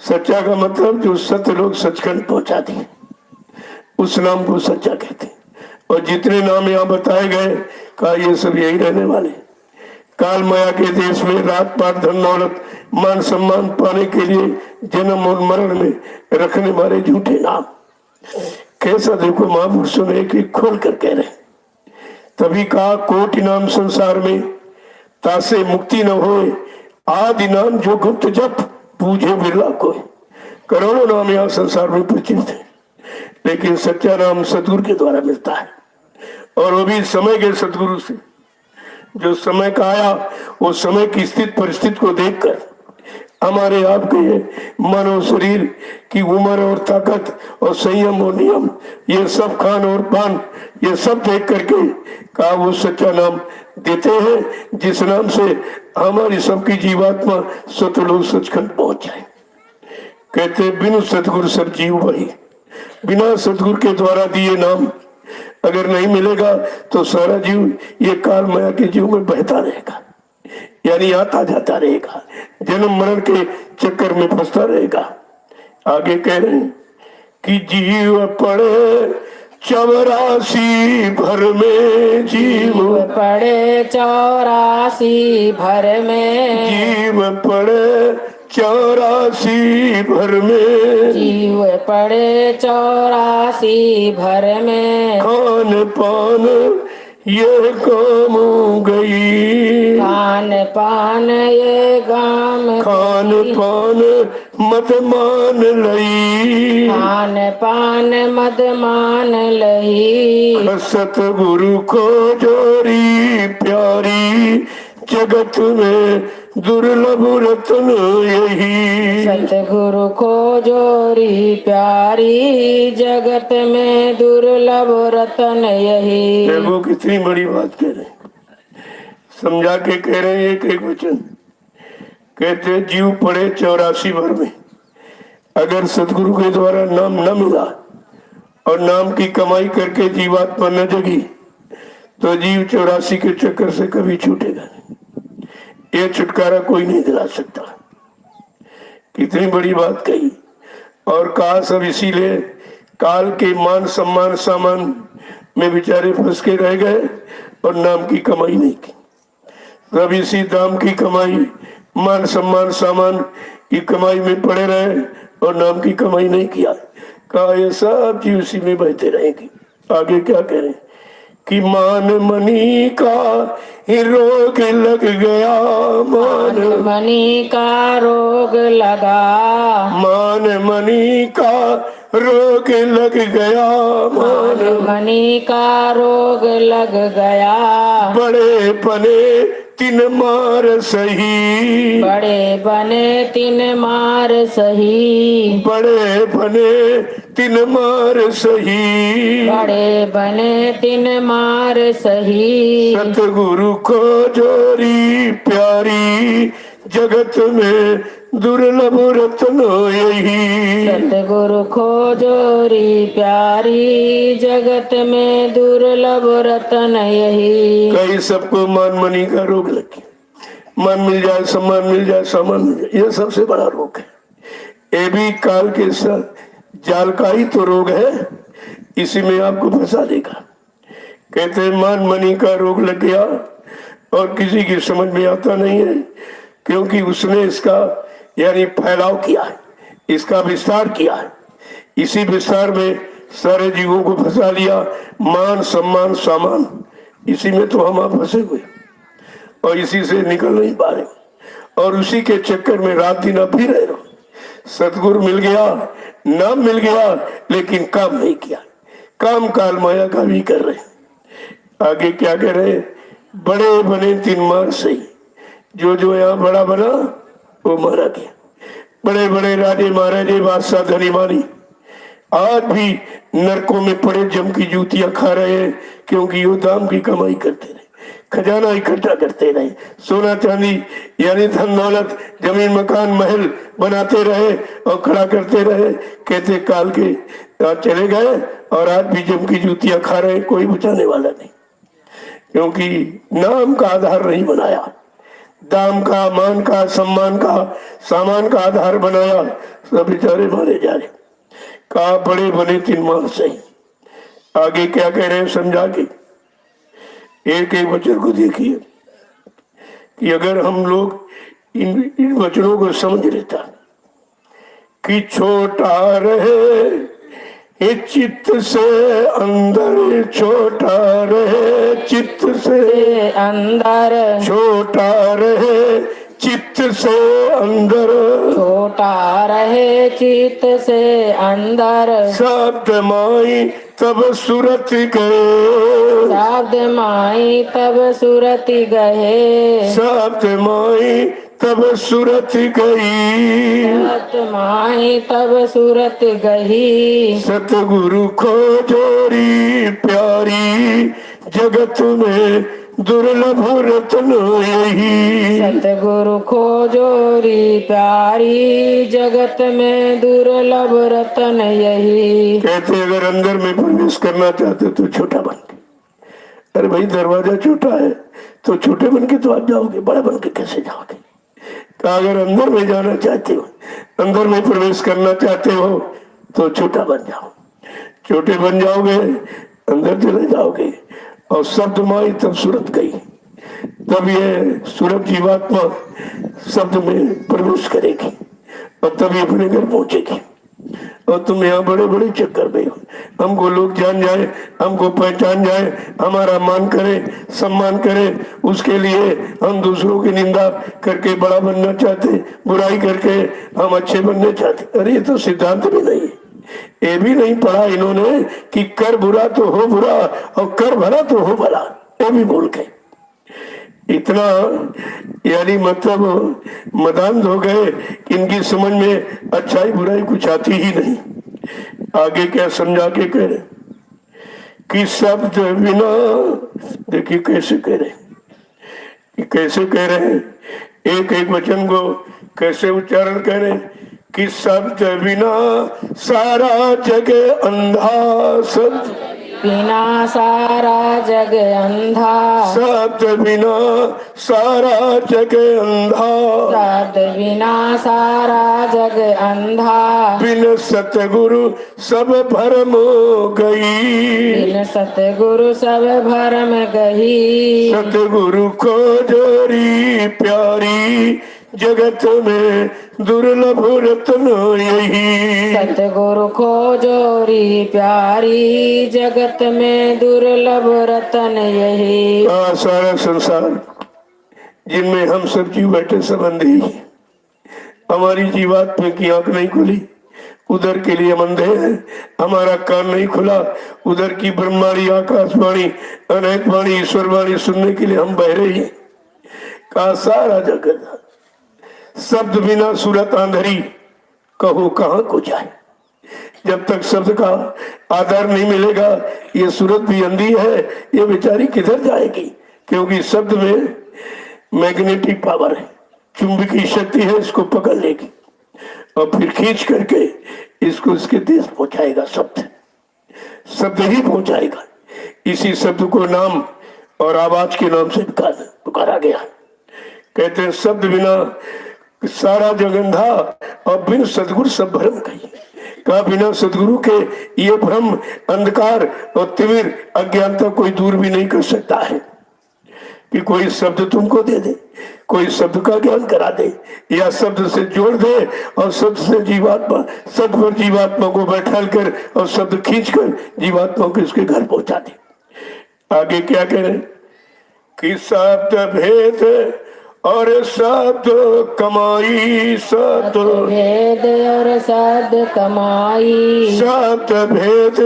सच्चा का मतलब जो सत्य लोग सचखंड पहुंचा दिए, उस नाम को सच्चा कहते हैं। और जितने नाम यहाँ बताए गए, कहा ये सब यही रहने वाले। काल माया के देश में रात पात धन दौलत मान सम्मान पाने के लिए जन्म और मरण में रखने वाले झूठे नाम। कैसा देखो महापुरुषों ने कि खोल कर कह रहे, तभी कहा कोटि नाम संसार में तासे मुक्ति न होए, आदि नाम जो गुप्त जप पूजे बिरला कोई। करोड़ों नाम यहाँ संसार में प्रचलित है, लेकिन सच्चा नाम सतगुरु के द्वारा मिलता है, और वो भी समय के सतगुरु से। जो समय का आया वो समय की स्थिति परिस्थिति को देखकर हमारे आपके मन और शरीर की उम्र और ताकत और संयम और नियम, ये सब खान और पान, ये सब देख करके कहा वो सच्चा नाम देते हैं, जिस नाम से हमारी सबकी जीवात्मा सतलोक सचखंड पहुंच जाए। कहते बिनु सतगुरु सब जीव वही। बिना सतगुरु के द्वारा दिए नाम अगर नहीं मिलेगा तो सारा जीव ये काल माया के जीव में बहता रहेगा, यानी आता जाता रहेगा, जन्म मरण के चक्कर में फंसता रहेगा। आगे कह रहे हैं कि जीव पड़े 84 भर में। जीव पड़े 84 भर में। जीव पड़े 84 भर में। जीव पड़े 84 भर में। खान पान ये काम गई। खान पान ये गाम। खान पान मत मान लई। खान पान मद मान लही। सतगुरु खोजोरी प्यारी जगत में दुर्लभ रत्न यही। सतगुरु खोजोरी प्यारी जगत में दुर्लभ रतन यही। देखो कितनी बड़ी बात कह रहे। समझा के कह रहे हैं एक एक वचन। कहते जीव पड़े 84 भर में, अगर सदगुरु के द्वारा नाम न मिला और नाम की कमाई करके जीवात्मा न जगी तो जीव 84 के चक्कर से कभी छूटेगा नहीं। यह छुटकारा कोई नहीं दिला सकता। कितनी बड़ी बात कही। और कहा सब इसीलिए काल के मान सम्मान सामान में बेचारे फंस के रह गए और नाम की कमाई नहीं की। सब इसी दाम की कमाई, मान सम्मान सामान की कमाई में पड़े रहे और नाम की कमाई नहीं किया। कहा ये सब चीज उसी में बहते रहेंगे। आगे क्या करें कि मान मनी का ही रोग लग गया, मान मनी का रोग लगा, मान मनी का रोग लग गया, मान मनी का रोग लग गया। बड़े पने तिन मार सही, बड़े बने तीन मार सही, बड़े बने तिन मार सही, बड़े बने तीन मार सही। सतगुरु को जोरी प्यारी जगत में दुर्लभ रत्न यही, सतगुरु खोजोरी प्यारी जगत में दुर्लभ रतन यही। कई सबको मान मनी का रोग लग गया। मान मिल जाए, सम्मान मिल जाए, सामान मिल जाए, यह सबसे बड़ा रोग है। ये भी काल के साथ जाल का ही तो रोग है, इसी में आपको फंसा देगा। कहते हैं मान मनी का रोग लग गया और किसी की समझ में आता नहीं है, क्योंकि उसने इसका यानी फैलाव किया है, इसका विस्तार किया है। इसी विस्तार में सारे जीवों को फंसा लिया। मान सम्मान सामान, इसी में तो हम आप फंसे हुए और इसी से निकल नहीं पा रहे और उसी के चक्कर में रात दिन आप भी रहे रहो। सतगुरु मिल गया, नाम मिल गया, लेकिन काम नहीं किया। काम काल माया का भी कर रहे। आगे क्या कह रहे, बड़े बने तीन मार सही, जो यहाँ बड़ा बना वो मारा गया। बड़े बड़े राजे महाराजे बादशाह धनी मानी आज भी नरकों में पड़े जम की जूतियां खा रहे हैं, क्योंकि वो दाम की कमाई करते रहे, खजाना इकट्ठा करते रहे, सोना चांदी यानी धन दौलत जमीन मकान महल बनाते रहे और खड़ा करते रहे। कहते काल के चले गए और आज भी जम की जूतियां खा रहे, कोई बचाने वाला नहीं, क्योंकि नाम का आधार नहीं बनाया, दाम का, मान का, सम्मान का, सामान का आधार बनाया। सब बेचारे मारे जा रहे। कहा बड़े बने तीन मार सही। आगे क्या कह रहे हैं समझा के एक एक वचन को देखिए कि अगर हम लोग इन वचनों को समझ लेता कि छोटा रहे ये चित्त से अंदर, छोटा रहे चित्त से अंदर, छोटा रहे चित्त से अंदर, छोटा रहे चित्त से अंदर। शब्द माई तब सूरत गए, शब्द माई तब सूरत गए, शब्द माई तब सूरत गई, शब्द माई तब सूरत गई। सतगुरु को जोरी प्यारी जगत में दुर्लभ रत्न यही, सतगुरु खोजोरी प्यारी जगत में दुर्लभ रतन यही। कहते अगर अंदर में प्रवेश करना चाहते तो छोटा बन के, अरे भाई दरवाजा छोटा है तो छोटे बन के तो आप जाओगे, बड़ा बन के कैसे जाओगे। तो अगर अंदर में जाना चाहते हो, अंदर में प्रवेश करना चाहते हो तो छोटा बन जाओ, छोटे बन जाओगे, अंदर चले जाओगे और शब्द माई तब सूरत गई, तब ये सूरत जीवात्मा शब्द में प्रवेश करेगी और तभी अपने घर पहुंचेगी। और तुम यहाँ बड़े बड़े चक्कर में हो, हमको लोग जान जाए, हमको पहचान जाए, हमारा मान करे, सम्मान करे, उसके लिए हम दूसरों की निंदा करके बड़ा बनना चाहते, बुराई करके हम अच्छे बनने चाहते। अरे ये तो सिद्धांत भी नहीं है, ये भी नहीं पढ़ा इन्होंने कि कर बुरा तो हो बुरा और कर भला तो हो भला, ये भी बोल के इतना यानी मतलब मदान हो गए कि इनकी समझ में अच्छाई बुराई कुछ आती ही नहीं। आगे क्या समझा के कह रहे कि शब्द बिना, देखिए कैसे कह रहे ये कैसे कह रहे हैं, एक एक वचन को कैसे उच्चारण कर रहे हैं कि शब्द बिना सारा जग अंधा, शब्द बिना सारा जग अंधा, शब्द बिना सारा जग अंधा, शब्द बिना सारा जग अंधा, बिन सतगुरु सब भरम गई, बिन सतगुरु सब भरम गही, सतगुरु को जोरी प्यारी जगत में दुर्लभ रत्न यही, सतगुरु को जोरी प्यारी जगत में दुर्लभ रतन यही। सारा संसार जिनमें हम सब जीव बैठे संबंधी, हमारी जीवात्मा की आंख नहीं खुली, उधर के लिए हम अंधे हैं, हमारा कान नहीं खुला, उधर की ब्रह्माणी आकाशवाणी अनेक वाणी ईश्वर वाणी सुनने के लिए हम बहरे ही। कहा सारा जगत शब्द बिना सूरत आंधरी, कहो कहाँ को जाए। जब तक शब्द का आधार नहीं मिलेगा, ये सूरत भी अंधी है, ये बेचारी किधर जाएगी, क्योंकि शब्द में मैग्नेटिक पावर है, चुंबकीय शक्ति है, इसको पकड़ लेगी और फिर खींच करके इसको इसके देश पहुंचाएगा। शब्द ही पहुंचाएगा। इसी शब्द को नाम और आवाज के नाम से पुकारा गया। कहते हैं शब्द बिना सारा जग अंधा और बिन सदगुरु सब भ्रम गई। कहा बिना सदगुरु के ये भ्रम, अंधकार और तिमिर अज्ञानता कोई दूर भी नहीं कर सकता है कि कोई शब्द तुमको दे दे, कोई शब्द का ज्ञान करा दे या शब्द से जोड़ दे और शब्द से जीवात्मा, शब्द पर जीवात्मा को बैठाल कर और शब्द खींच कर जीवात्मा को इसके घर पहुंचा दे। आगे क्या कह रहे कि शब्द भेद और शब्द कमाई, शब्द भेद और शब्द कमाई, शब्द भेद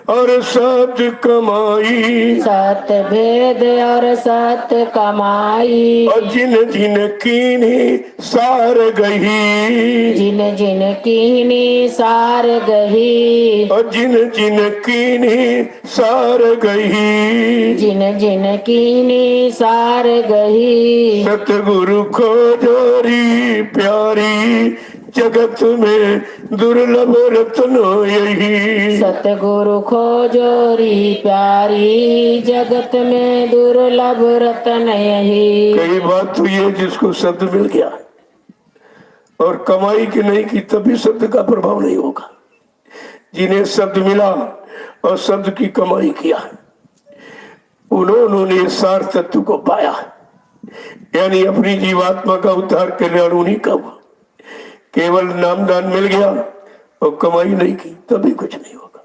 और शब्द कमाई, सत्य भेद और सत्य कमाई, और जिन जिन कीनी सार गही, जिन जिन कीनी सार गही, और जिन जिन कीनी सार गही, जिन जिन कीनी सार गही, सतगुरु को जोरी प्यारी जगत में दुर्लभ रत्न यही, सतगुरु खोजोरी प्यारी जगत में दुर्लभ रतन यही। कई बात तो ये जिसको शब्द मिल गया और कमाई की नहीं की तभी शब्द का प्रभाव नहीं होगा। जिन्हें शब्द मिला और शब्द की कमाई किया उन्होंने सार तत्व को पाया, यानी अपनी जीवात्मा का उद्धार कल्याण उन्हीं का हुआ। केवल नामदान मिल गया और कमाई नहीं की तभी कुछ नहीं होगा।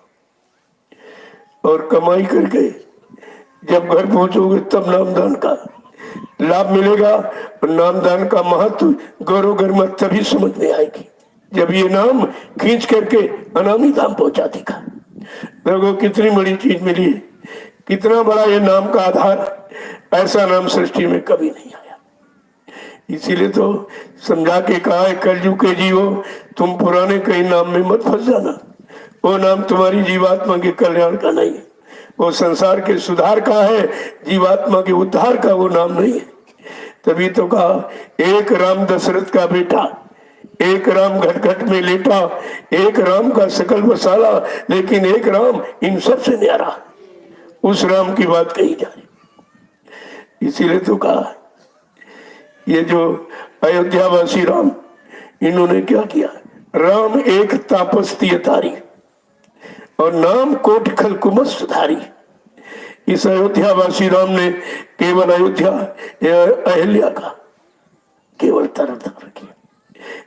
और कमाई करके जब घर पहुंचोगे तब नामदान का लाभ मिलेगा और नामदान का महत्व गौरव गरिमा तभी समझ में आएगी जब ये नाम खींच करके अनामी धाम पहुंचा देगा। देखो कितनी बड़ी चीज मिली है, कितना बड़ा ये नाम का आधार। ऐसा नाम सृष्टि में कभी नहीं आया। इसीलिए तो समझा के कहा है कलयुग के जीवो तुम पुराने कई नाम में मत फंस जाना। वो नाम तुम्हारी जीवात्मा के कल्याण का नहीं है, वो संसार के सुधार का है, जीवात्मा के उद्धार का वो नाम नहीं है। तभी तो कहा एक राम दशरथ का बेटा, एक राम घट घट में लेटा, एक राम का सकल बसाला, लेकिन एक राम इन सब से न्यारा। उस राम की बात कही जा रही। इसीलिए तो कहा ये जो अयोध्यावासी राम, इन्होंने क्या किया, राम एक तापस तियतारी और नाम कोटि खल कुमत सुधारी। इस अयोध्यावासी राम ने केवल अयोध्या अहिल्या का केवल तरफ किया,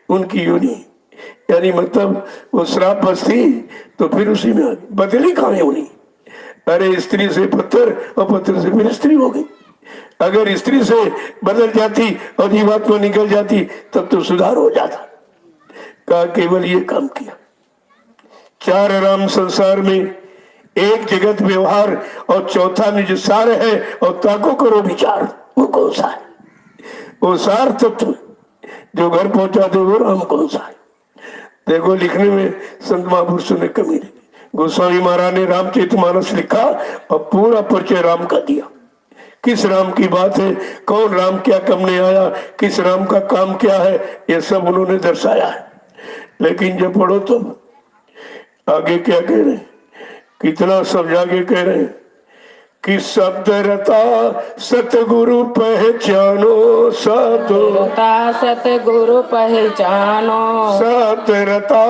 उनकी योनि, यानी मतलब वो श्राप बस थी तो फिर उसी में बदली कहाँ है उन्हीं। अरे स्त्री से पत्थर और पत्थर से फिर स्त्री हो गई। अगर स्त्री से बदल जाती और जीवात्मा निकल जाती तब तो सुधार हो जाता। कहा केवल ये काम किया। चार राम संसार में, एक जगत व्यवहार और चौथा निज सार है और ताको करो विचार। वो कौन सा है? वो सार तत्व जो घर पहुंचा दे वो राम कौन सा है? देखो लिखने में संत महापुरुषों ने कमी नहीं। गोस्वामी महाराज ने रामचरितमानस लिखा और पूरा परिचय राम का दिया। किस राम की बात है, कौन राम क्या करने आया, किस राम का काम क्या है, ये सब उन्होंने दर्शाया है। लेकिन जब पढ़ो तो आगे क्या कह रहे हैं, कितना समझा के कह रहे हैं कि शब्द रता सतगुरु पहचानो, शब्द रता सतगुरु पहचानो, शब्द रता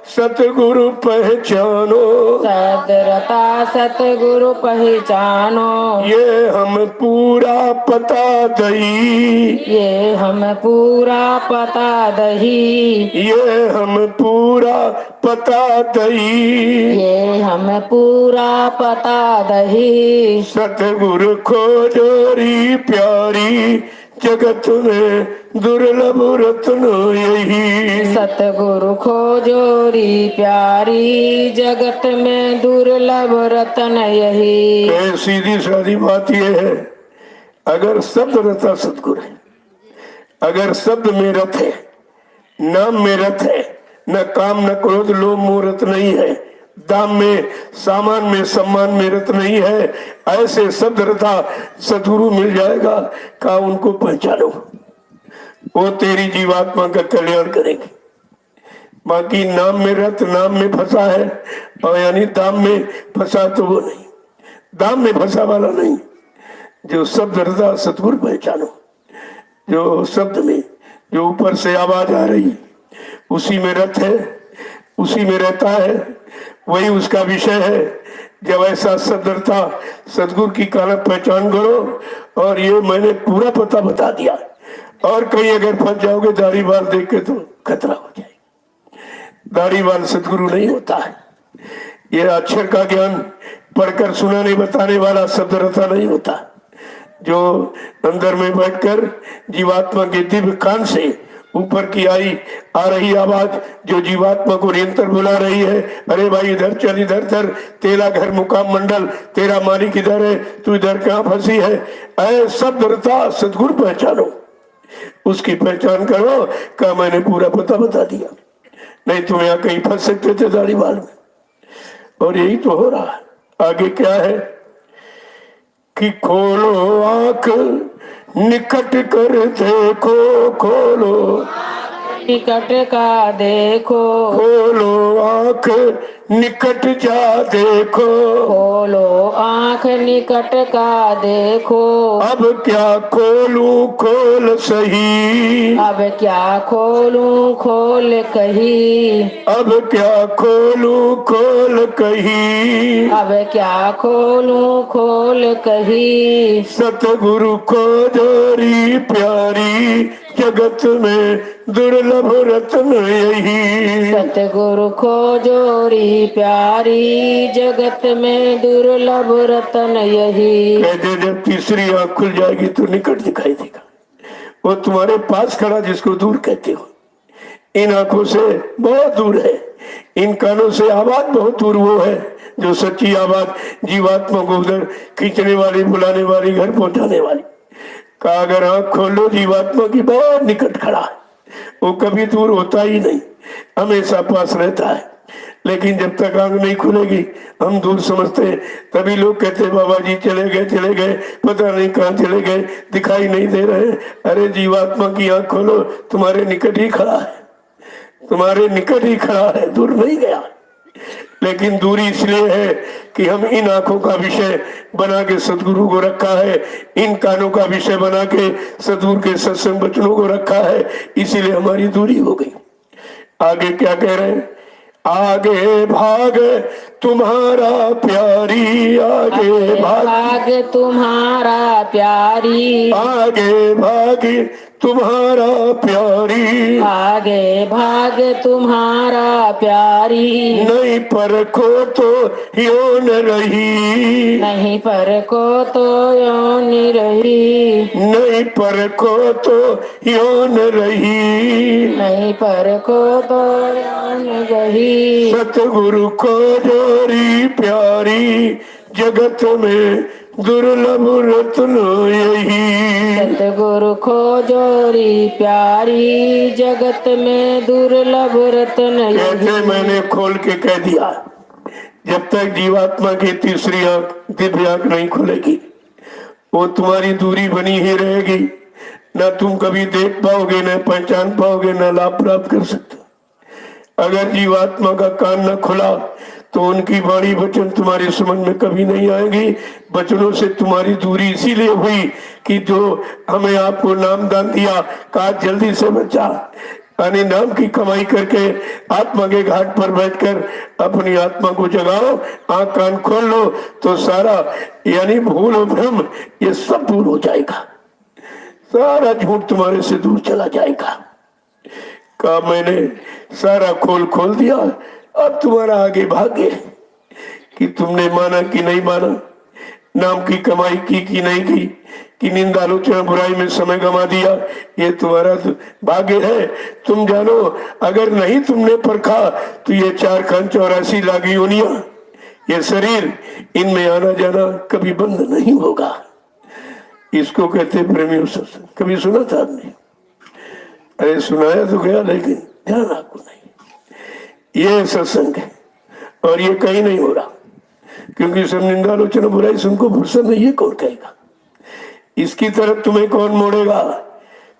सतगुरु पहचानो, शब्द रता सतगुरु पहचानो, ये हम पूरा पता दही, ये हम पूरा पता दही, ये हम पूरा पता दही, ये हम पूरा पता दही, सतगुरु खोजोरी प्यारी जगत में दुर्लभ रत्न यही, सतगुरु खोजोरी प्यारी जगत में दुर्लभ रतन यही। सीधी सादी बात यह है, अगर शब्द रहता सतगुरु है, अगर शब्द में रथ है, नाम में रथ है, न काम न क्रोध लोभ मोह रत नहीं है, दाम में सामान में सम्मान में रत नहीं है, ऐसे शब्द रथा सतगुरु मिल जाएगा। कहा उनको पहचानो, वो तेरी जीवात्मा का कल्याण करेंगे। बाकी नाम में रत, नाम में फंसा है, और यानी दाम में फंसा तो वो नहीं, दाम में फंसा वाला नहीं। जो शब्द रथा सतगुरु पहचानो, जो शब्द में जो ऊपर से आवाज आ रही उसी में रथ है, उसी में रहता है, वही उसका विषय है। जब ऐसा शब्द रथा सतगुरु की काला पहचान करो, और ये मैंने पूरा पता बता दिया, और कहीं अगर फंस जाओगे दाढ़ी बाल देख के तो खतरा हो जाए। दाढ़ी बाल सतगुरु नहीं होता है, ये अक्षर का ज्ञान पढ़कर सुनाने बताने वाला शब्द रथा नहीं होता, जो अंदर में बैठकर जीवात्मा के दिव्य कान से ऊपर की आ रही आवाज जो जीवात्मा को निरंतर बुला रही है, अरे भाई इधर चल, इधर चल, तेरा घर मुकाम मंडल, तेरा मालिक इधर है, तू इधर कहाँ फंसी है, ऐ शब्द रता सतगुरु पहचानो, उसकी पहचान करो। का मैंने पूरा पता बता दिया, नहीं तुम यहाँ कहीं फंस सकते थे दाढ़ी बाल में, और यही तो हो रहा है। आगे क्या है कि खोलो आंख निकट कर देखो, खोलो निकट का देखो, खोलो आंख निकट जा देखो, खोलो आंख निकट का देखो, अब क्या खोलूं खोल सही, अब क्या खोलूं खोल कही, अब क्या खोलूं खोल कही, अब क्या खोलूं खोल कही, सतगुरु को जोरी प्यारी जगत में दुर्लभ रत्न यही, सतगुरु खोजोरी प्यारी जगत में दुर्लभ रतन यही। कहते जब तीसरी आंख खुल जाएगी तो निकट दिखाई देगा, वो तुम्हारे पास खड़ा जिसको दूर कहते हो, इन आंखों से बहुत दूर है, इन कानों से आवाज बहुत दूर वो है जो सच्ची आवाज जीवात्मा को उधर खींचने वाली, बुलाने वाली, घर पहुंचाने वाली। कहा अगर आंख खोलो जीवात्मा की बहुत निकट खड़ा है, वो कभी दूर होता ही नहीं, हमेशा पास रहता है। लेकिन जब तक आंख नहीं खुलेगी हम दूर समझते हैं, तभी लोग कहते बाबा जी चले गए, पता नहीं कहाँ चले गए, दिखाई नहीं दे रहे। अरे जीवात्मा की आंख खोलो, तुम्हारे निकट ही खड़ा है, तुम्हारे निकट ही खड़ा है, दूर नहीं गया। लेकिन दूरी इसलिए है कि हम इन आंखों का विषय बना के सतगुरु को रखा है, इन कानों का विषय बना के सतगुरु के सत्संग वचनों को रखा है, इसीलिए हमारी दूरी हो गई। आगे क्या कह रहे हैं, आगे भाग तुम्हारा प्यारी, आगे भाग तुम्हारा प्यारी, आगे भाग तुम्हारा प्यारी, आगे भाग तुम्हारा प्यारी, नहीं परखो तो यो न रही, नहीं परको तो यो नि रही, नहीं परखो तो यो न रही, नहीं परको तो यो न रही, सतगुरु को जोरी प्यारी जगत में दुर्लभ रत्न यही, सतगुरु खोजोरी प्यारी जगत में दुर्लभ रतन कहते यही। मैंने खोल के कह दिया, जब तक जीवात्मा की तीसरी आंख दिव्य आंख नहीं खुलेगी वो तुम्हारी दूरी बनी ही रहेगी। ना तुम कभी देख पाओगे, न पहचान पाओगे, न लाभ प्राप्त कर सकते। अगर जीवात्मा का कान न खुला तो उनकी वाणी वचन तुम्हारे समझ में कभी नहीं आएंगी। वचनों से तुम्हारी दूरी इसीलिए हुई कि जो हमें आपको नाम दान दिया, कहा जल्दी से बचा, यानी नाम की कमाई करके आत्मा के घाट पर बैठकर अपनी आत्मा को जगाओ, आंख कान खोल लो तो सारा यानी भूल और भ्रम ये सब दूर हो जाएगा। सारा झूठ तुम्हारे से दूर चला जाएगा। कहा मैंने सारा खोल दिया, अब तुम्हारा आगे भाग्य कि तुमने माना कि नहीं माना, नाम की कमाई की कि नहीं की, कि निंदा आलोचना बुराई में समय गंवा दिया, ये तुम्हारा भाग्य है। तुम जानो अगर नहीं तुमने परखा तो ये 4 खान 84 लागी योनियां, ये शरीर, इनमें आना जाना कभी बंद नहीं होगा। इसको कहते प्रेमियों सत्संग। कभी सुना था आपने? अरे सुनाया तो गया लेकिन ध्यान आपको नहीं। ये सत्संग है और ये कहीं नहीं हो रहा, क्योंकि सब निंदा आलोचना बुराई सुनको फुर्सत नहीं, ये कौन कहेगा? इसकी तरफ तुम्हें कौन मोड़ेगा?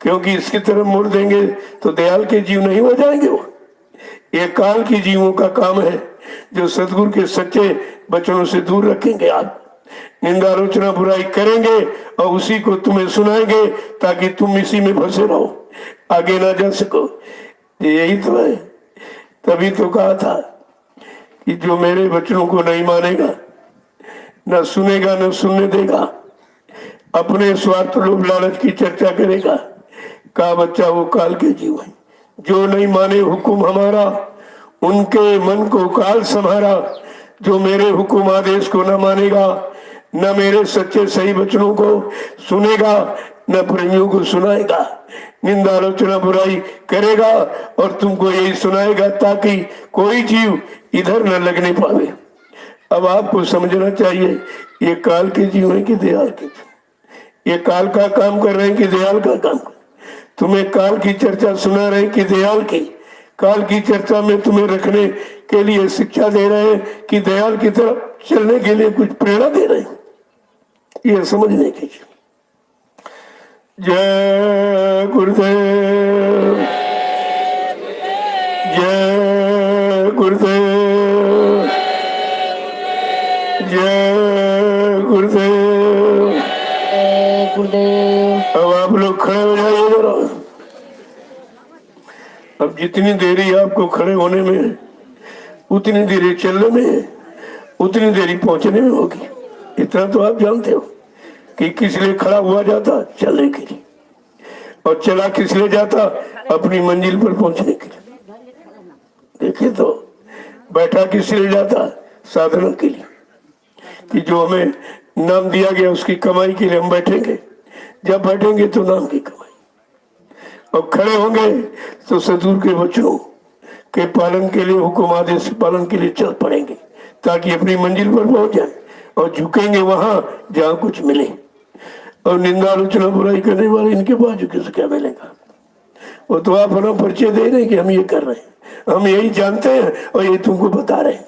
क्योंकि इसकी तरफ मोड़ देंगे तो दयाल के जीव नहीं हो जाएंगे। वो ये काल की जीवों का काम है जो सदगुरु के सच्चे वचनों से दूर रखेंगे। आप निंदा आलोचना बुराई करेंगे और उसी को तुम्हें सुनाएंगे ताकि तुम इसी में फंसे रहो, आगे ना जा सको। यही तो है। तभी तो कहा था कि जो मेरे वचनों को नहीं मानेगा, न सुनेगा, न सुनने देगा, अपने स्वार्थ लोभ लालच की चर्चा करेगा, का बच्चा वो काल के जीव है। जो नहीं माने हुक्म हमारा, उनके मन को काल संहारा। जो मेरे हुक्म आदेश को न मानेगा, न मेरे सच्चे सही वचनों को सुनेगा, न प्रेमियों को सुनाएगा, निंदा आलोचना बुराई करेगा और तुमको यही सुनाएगा ताकि कोई जीव इधर न लगने पावे। अब आपको समझना चाहिए ये काल के जीव है कि दयाल के जीव? ये काल का काम कर रहे हैं कि दयाल का काम? तुम्हें काल की चर्चा सुना रहे कि दयाल की? काल की चर्चा में तुम्हें रखने के लिए शिक्षा दे रहे हैं कि दयाल की तरफ चलने के लिए कुछ प्रेरणा दे रहे हैं? ये समझने की। जय गुरुदेव, जय गुरुदेव, जय गुरुदेव, जय गुरुदेव। अब आप लोग खड़े हो जाइए जरा। अब जितनी देरी आपको खड़े होने में है, उतनी देरी चलने में है, उतनी देरी पहुंचने में होगी। इतना तो आप जानते हो कि किस लिए खड़ा हुआ जाता? चलने के लिए। और चला किस लिए जाता? अपनी मंजिल पर पहुंचने के लिए। देखिए तो बैठा किस लिए जाता? साधना के लिए, कि जो हमें नाम दिया गया उसकी कमाई के लिए हम बैठेंगे। जब बैठेंगे तो नाम की कमाई, और खड़े होंगे तो सदगुरु के वचनों के पालन के लिए, हुक्म आदेश पालन के लिए चल पड़ेंगे ताकि अपनी मंजिल पर पहुंच जाए। और झुकेंगे वहां जहां कुछ मिले। और निंदा आलोचना बुराई करने वाले इनके पास झुके से क्या मिलेगा? वो तो आप अपना परिचय दे रहे हैं कि हम ये कर रहे हैं, हम यही जानते हैं और ये तुमको बता रहे हैं।